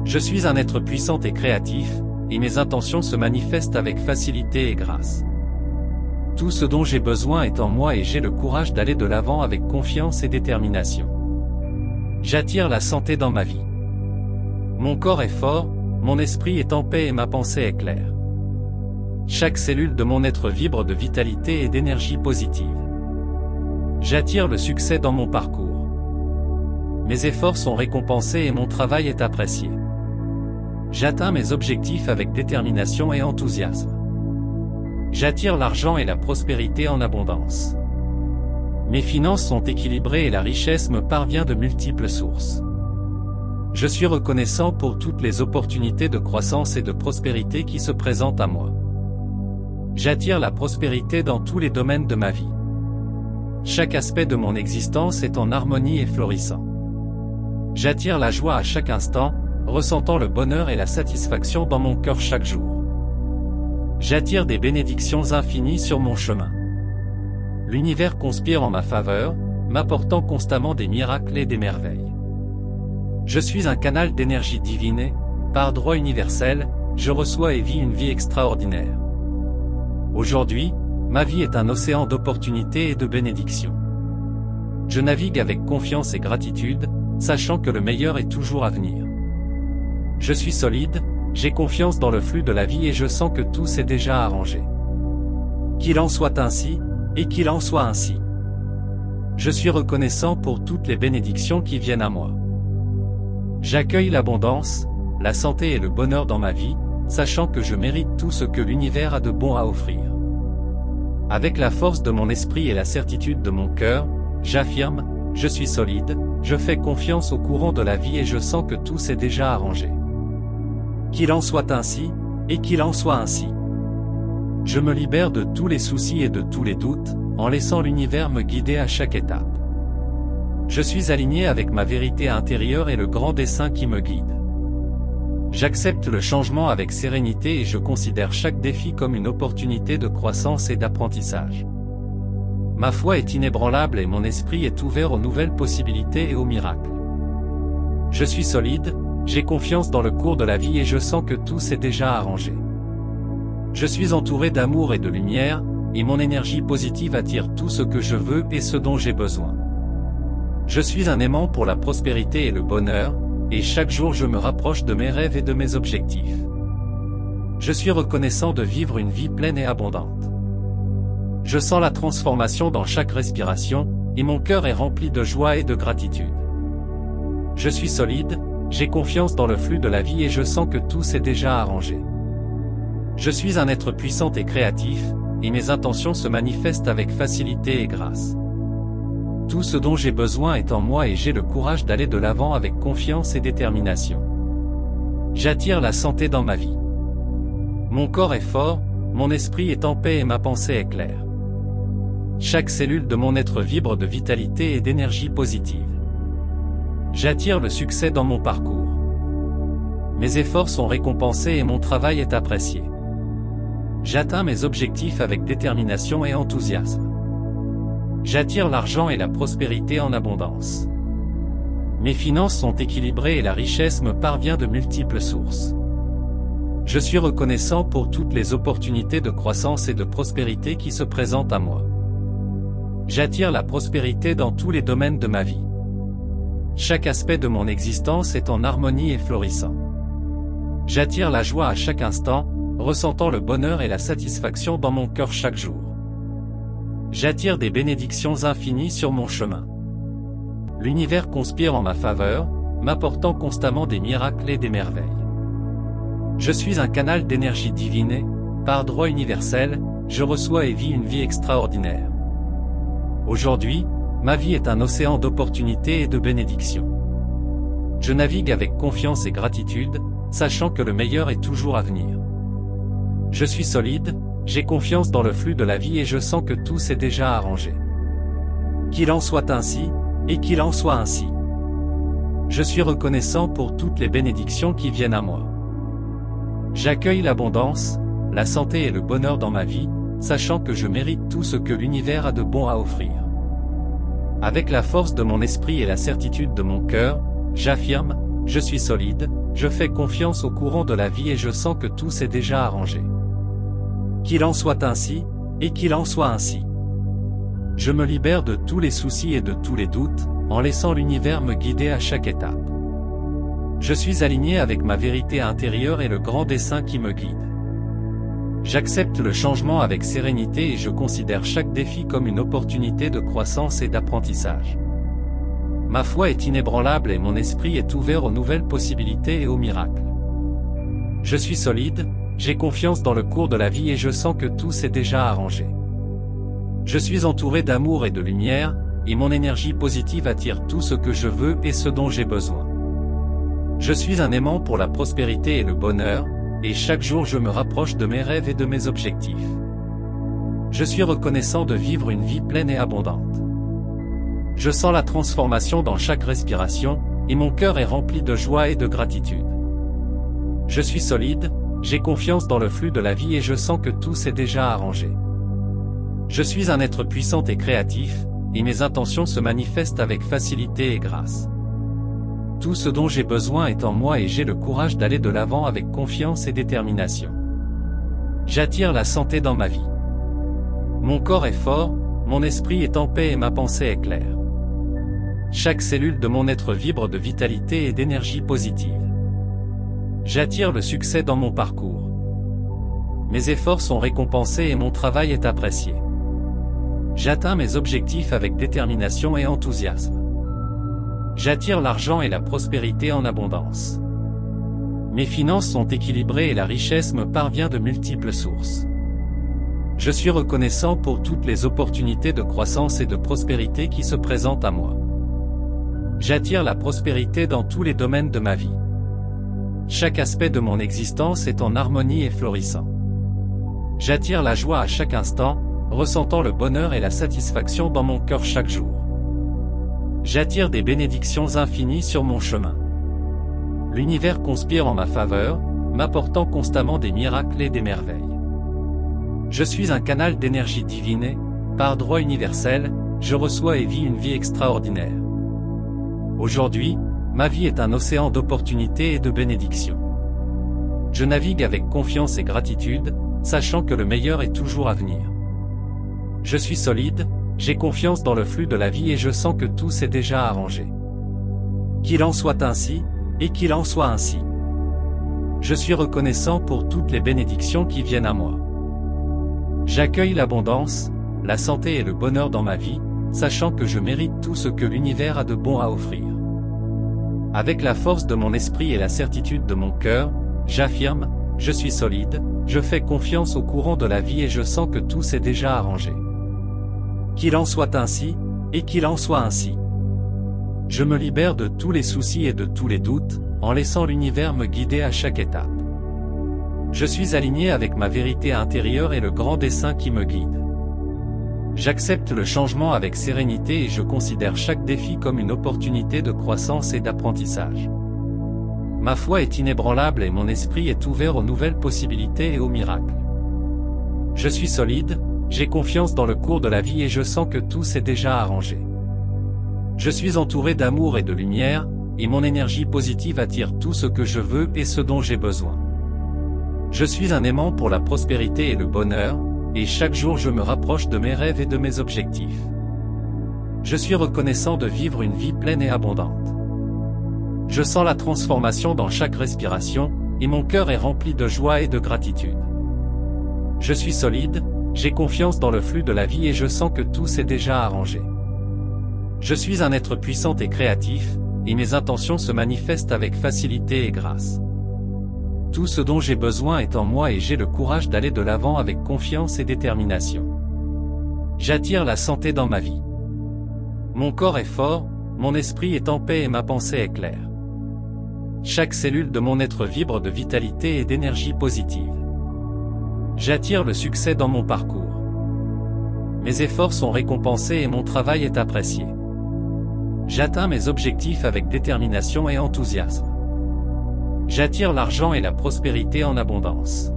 Je suis un être puissant et créatif, et mes intentions se manifestent avec facilité et grâce. Tout ce dont j'ai besoin est en moi et j'ai le courage d'aller de l'avant avec confiance et détermination. J'attire la santé dans ma vie. Mon corps est fort, mon esprit est en paix et ma pensée est claire. Chaque cellule de mon être vibre de vitalité et d'énergie positive. J'attire le succès dans mon parcours. Mes efforts sont récompensés et mon travail est apprécié. J'atteins mes objectifs avec détermination et enthousiasme. J'attire l'argent et la prospérité en abondance. Mes finances sont équilibrées et la richesse me parvient de multiples sources. Je suis reconnaissant pour toutes les opportunités de croissance et de prospérité qui se présentent à moi. J'attire la prospérité dans tous les domaines de ma vie. Chaque aspect de mon existence est en harmonie et florissant. J'attire la joie à chaque instant, ressentant le bonheur et la satisfaction dans mon cœur chaque jour. J'attire des bénédictions infinies sur mon chemin. L'univers conspire en ma faveur, m'apportant constamment des miracles et des merveilles. Je suis un canal d'énergie divine, par droit universel, je reçois et vis une vie extraordinaire. Aujourd'hui, ma vie est un océan d'opportunités et de bénédictions. Je navigue avec confiance et gratitude, sachant que le meilleur est toujours à venir. Je suis solide, j'ai confiance dans le flux de la vie et je sens que tout s'est déjà arrangé. Qu'il en soit ainsi, et qu'il en soit ainsi. Je suis reconnaissant pour toutes les bénédictions qui viennent à moi. J'accueille l'abondance, la santé et le bonheur dans ma vie, sachant que je mérite tout ce que l'univers a de bon à offrir. Avec la force de mon esprit et la certitude de mon cœur, j'affirme, je suis solide, je fais confiance au courant de la vie et je sens que tout s'est déjà arrangé. Qu'il en soit ainsi, et qu'il en soit ainsi. Je me libère de tous les soucis et de tous les doutes, en laissant l'univers me guider à chaque étape. Je suis aligné avec ma vérité intérieure et le grand dessein qui me guide. J'accepte le changement avec sérénité et je considère chaque défi comme une opportunité de croissance et d'apprentissage. Ma foi est inébranlable et mon esprit est ouvert aux nouvelles possibilités et aux miracles. Je suis solide, j'ai confiance dans le cours de la vie et je sens que tout s'est déjà arrangé. Je suis entouré d'amour et de lumière, et mon énergie positive attire tout ce que je veux et ce dont j'ai besoin. Je suis un aimant pour la prospérité et le bonheur, et chaque jour je me rapproche de mes rêves et de mes objectifs. Je suis reconnaissant de vivre une vie pleine et abondante. Je sens la transformation dans chaque respiration, et mon cœur est rempli de joie et de gratitude. Je suis solide, j'ai confiance dans le flux de la vie et je sens que tout s'est déjà arrangé. Je suis un être puissant et créatif, et mes intentions se manifestent avec facilité et grâce. Tout ce dont j'ai besoin est en moi et j'ai le courage d'aller de l'avant avec confiance et détermination. J'attire la santé dans ma vie. Mon corps est fort, mon esprit est en paix et ma pensée est claire. Chaque cellule de mon être vibre de vitalité et d'énergie positive. J'attire le succès dans mon parcours. Mes efforts sont récompensés et mon travail est apprécié. J'atteins mes objectifs avec détermination et enthousiasme. J'attire l'argent et la prospérité en abondance. Mes finances sont équilibrées et la richesse me parvient de multiples sources. Je suis reconnaissant pour toutes les opportunités de croissance et de prospérité qui se présentent à moi. J'attire la prospérité dans tous les domaines de ma vie. Chaque aspect de mon existence est en harmonie et florissant. J'attire la joie à chaque instant, ressentant le bonheur et la satisfaction dans mon cœur chaque jour. J'attire des bénédictions infinies sur mon chemin. L'univers conspire en ma faveur, m'apportant constamment des miracles et des merveilles. Je suis un canal d'énergie divine, par droit universel, je reçois et vis une vie extraordinaire. Aujourd'hui, ma vie est un océan d'opportunités et de bénédictions. Je navigue avec confiance et gratitude, sachant que le meilleur est toujours à venir. Je suis solide, j'ai confiance dans le flux de la vie et je sens que tout s'est déjà arrangé. Qu'il en soit ainsi, et qu'il en soit ainsi. Je suis reconnaissant pour toutes les bénédictions qui viennent à moi. J'accueille l'abondance, la santé et le bonheur dans ma vie, sachant que je mérite tout ce que l'univers a de bon à offrir. Avec la force de mon esprit et la certitude de mon cœur, j'affirme, je suis solide, je fais confiance au courant de la vie et je sens que tout s'est déjà arrangé. Qu'il en soit ainsi, et qu'il en soit ainsi. Je me libère de tous les soucis et de tous les doutes, en laissant l'univers me guider à chaque étape. Je suis aligné avec ma vérité intérieure et le grand dessein qui me guide. J'accepte le changement avec sérénité et je considère chaque défi comme une opportunité de croissance et d'apprentissage. Ma foi est inébranlable et mon esprit est ouvert aux nouvelles possibilités et aux miracles. Je suis solide, j'ai confiance dans le cours de la vie et je sens que tout s'est déjà arrangé. Je suis entouré d'amour et de lumière, et mon énergie positive attire tout ce que je veux et ce dont j'ai besoin. Je suis un aimant pour la prospérité et le bonheur, et chaque jour je me rapproche de mes rêves et de mes objectifs. Je suis reconnaissant de vivre une vie pleine et abondante. Je sens la transformation dans chaque respiration, et mon cœur est rempli de joie et de gratitude. Je suis solide, j'ai confiance dans le flux de la vie et je sens que tout s'est déjà arrangé. Je suis un être puissant et créatif, et mes intentions se manifestent avec facilité et grâce. Tout ce dont j'ai besoin est en moi et j'ai le courage d'aller de l'avant avec confiance et détermination. J'attire la santé dans ma vie. Mon corps est fort, mon esprit est en paix et ma pensée est claire. Chaque cellule de mon être vibre de vitalité et d'énergie positive. J'attire le succès dans mon parcours. Mes efforts sont récompensés et mon travail est apprécié. J'atteins mes objectifs avec détermination et enthousiasme. J'attire l'argent et la prospérité en abondance. Mes finances sont équilibrées et la richesse me parvient de multiples sources. Je suis reconnaissant pour toutes les opportunités de croissance et de prospérité qui se présentent à moi. J'attire la prospérité dans tous les domaines de ma vie. Chaque aspect de mon existence est en harmonie et florissant. J'attire la joie à chaque instant, ressentant le bonheur et la satisfaction dans mon cœur chaque jour. J'attire des bénédictions infinies sur mon chemin. L'univers conspire en ma faveur, m'apportant constamment des miracles et des merveilles. Je suis un canal d'énergie divine et, par droit universel, je reçois et vis une vie extraordinaire. Aujourd'hui, ma vie est un océan d'opportunités et de bénédictions. Je navigue avec confiance et gratitude, sachant que le meilleur est toujours à venir. Je suis solide, j'ai confiance dans le flux de la vie et je sens que tout s'est déjà arrangé. Qu'il en soit ainsi, et qu'il en soit ainsi. Je suis reconnaissant pour toutes les bénédictions qui viennent à moi. J'accueille l'abondance, la santé et le bonheur dans ma vie, sachant que je mérite tout ce que l'univers a de bon à offrir. Avec la force de mon esprit et la certitude de mon cœur, j'affirme, je suis solide, je fais confiance au courant de la vie et je sens que tout s'est déjà arrangé. Qu'il en soit ainsi, et qu'il en soit ainsi. Je me libère de tous les soucis et de tous les doutes, en laissant l'univers me guider à chaque étape. Je suis aligné avec ma vérité intérieure et le grand dessein qui me guide. J'accepte le changement avec sérénité et je considère chaque défi comme une opportunité de croissance et d'apprentissage. Ma foi est inébranlable et mon esprit est ouvert aux nouvelles possibilités et aux miracles. Je suis solide, j'ai confiance dans le cours de la vie et je sens que tout s'est déjà arrangé. Je suis entouré d'amour et de lumière, et mon énergie positive attire tout ce que je veux et ce dont j'ai besoin. Je suis un aimant pour la prospérité et le bonheur, et chaque jour je me rapproche de mes rêves et de mes objectifs. Je suis reconnaissant de vivre une vie pleine et abondante. Je sens la transformation dans chaque respiration, et mon cœur est rempli de joie et de gratitude. Je suis solide, j'ai confiance dans le flux de la vie et je sens que tout s'est déjà arrangé. Je suis un être puissant et créatif, et mes intentions se manifestent avec facilité et grâce. Tout ce dont j'ai besoin est en moi et j'ai le courage d'aller de l'avant avec confiance et détermination. J'attire la santé dans ma vie. Mon corps est fort, mon esprit est en paix et ma pensée est claire. Chaque cellule de mon être vibre de vitalité et d'énergie positive. J'attire le succès dans mon parcours. Mes efforts sont récompensés et mon travail est apprécié. J'atteins mes objectifs avec détermination et enthousiasme. J'attire l'argent et la prospérité en abondance.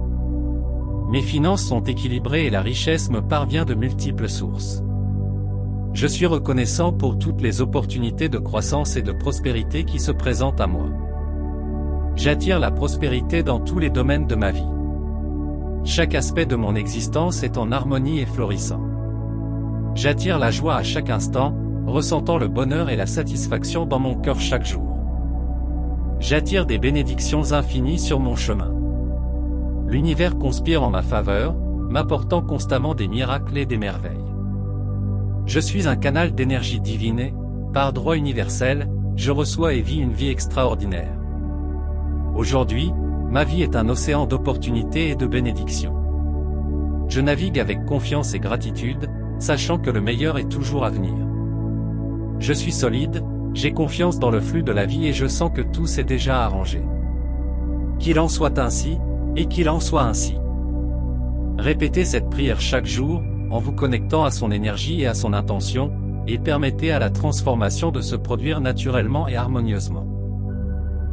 Mes finances sont équilibrées et la richesse me parvient de multiples sources. Je suis reconnaissant pour toutes les opportunités de croissance et de prospérité qui se présentent à moi. J'attire la prospérité dans tous les domaines de ma vie. Chaque aspect de mon existence est en harmonie et florissant. J'attire la joie à chaque instant, ressentant le bonheur et la satisfaction dans mon cœur chaque jour. J'attire des bénédictions infinies sur mon chemin. L'univers conspire en ma faveur, m'apportant constamment des miracles et des merveilles. Je suis un canal d'énergie divine et, par droit universel, je reçois et vis une vie extraordinaire. Aujourd'hui, ma vie est un océan d'opportunités et de bénédictions. Je navigue avec confiance et gratitude, sachant que le meilleur est toujours à venir. Je suis solide, j'ai confiance dans le flux de la vie et je sens que tout s'est déjà arrangé. Qu'il en soit ainsi, et qu'il en soit ainsi. Répétez cette prière chaque jour, en vous connectant à son énergie et à son intention, et permettez à la transformation de se produire naturellement et harmonieusement.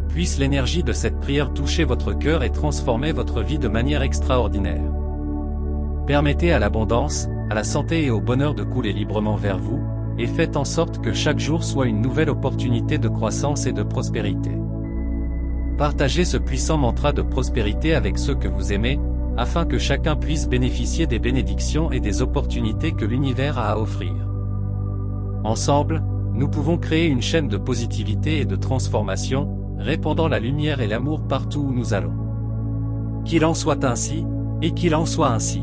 Puisse l'énergie de cette prière toucher votre cœur et transformer votre vie de manière extraordinaire. Permettez à l'abondance, à la santé et au bonheur de couler librement vers vous, et faites en sorte que chaque jour soit une nouvelle opportunité de croissance et de prospérité. Partagez ce puissant mantra de prospérité avec ceux que vous aimez, afin que chacun puisse bénéficier des bénédictions et des opportunités que l'univers a à offrir. Ensemble, nous pouvons créer une chaîne de positivité et de transformation, répandant la lumière et l'amour partout où nous allons. Qu'il en soit ainsi, et qu'il en soit ainsi.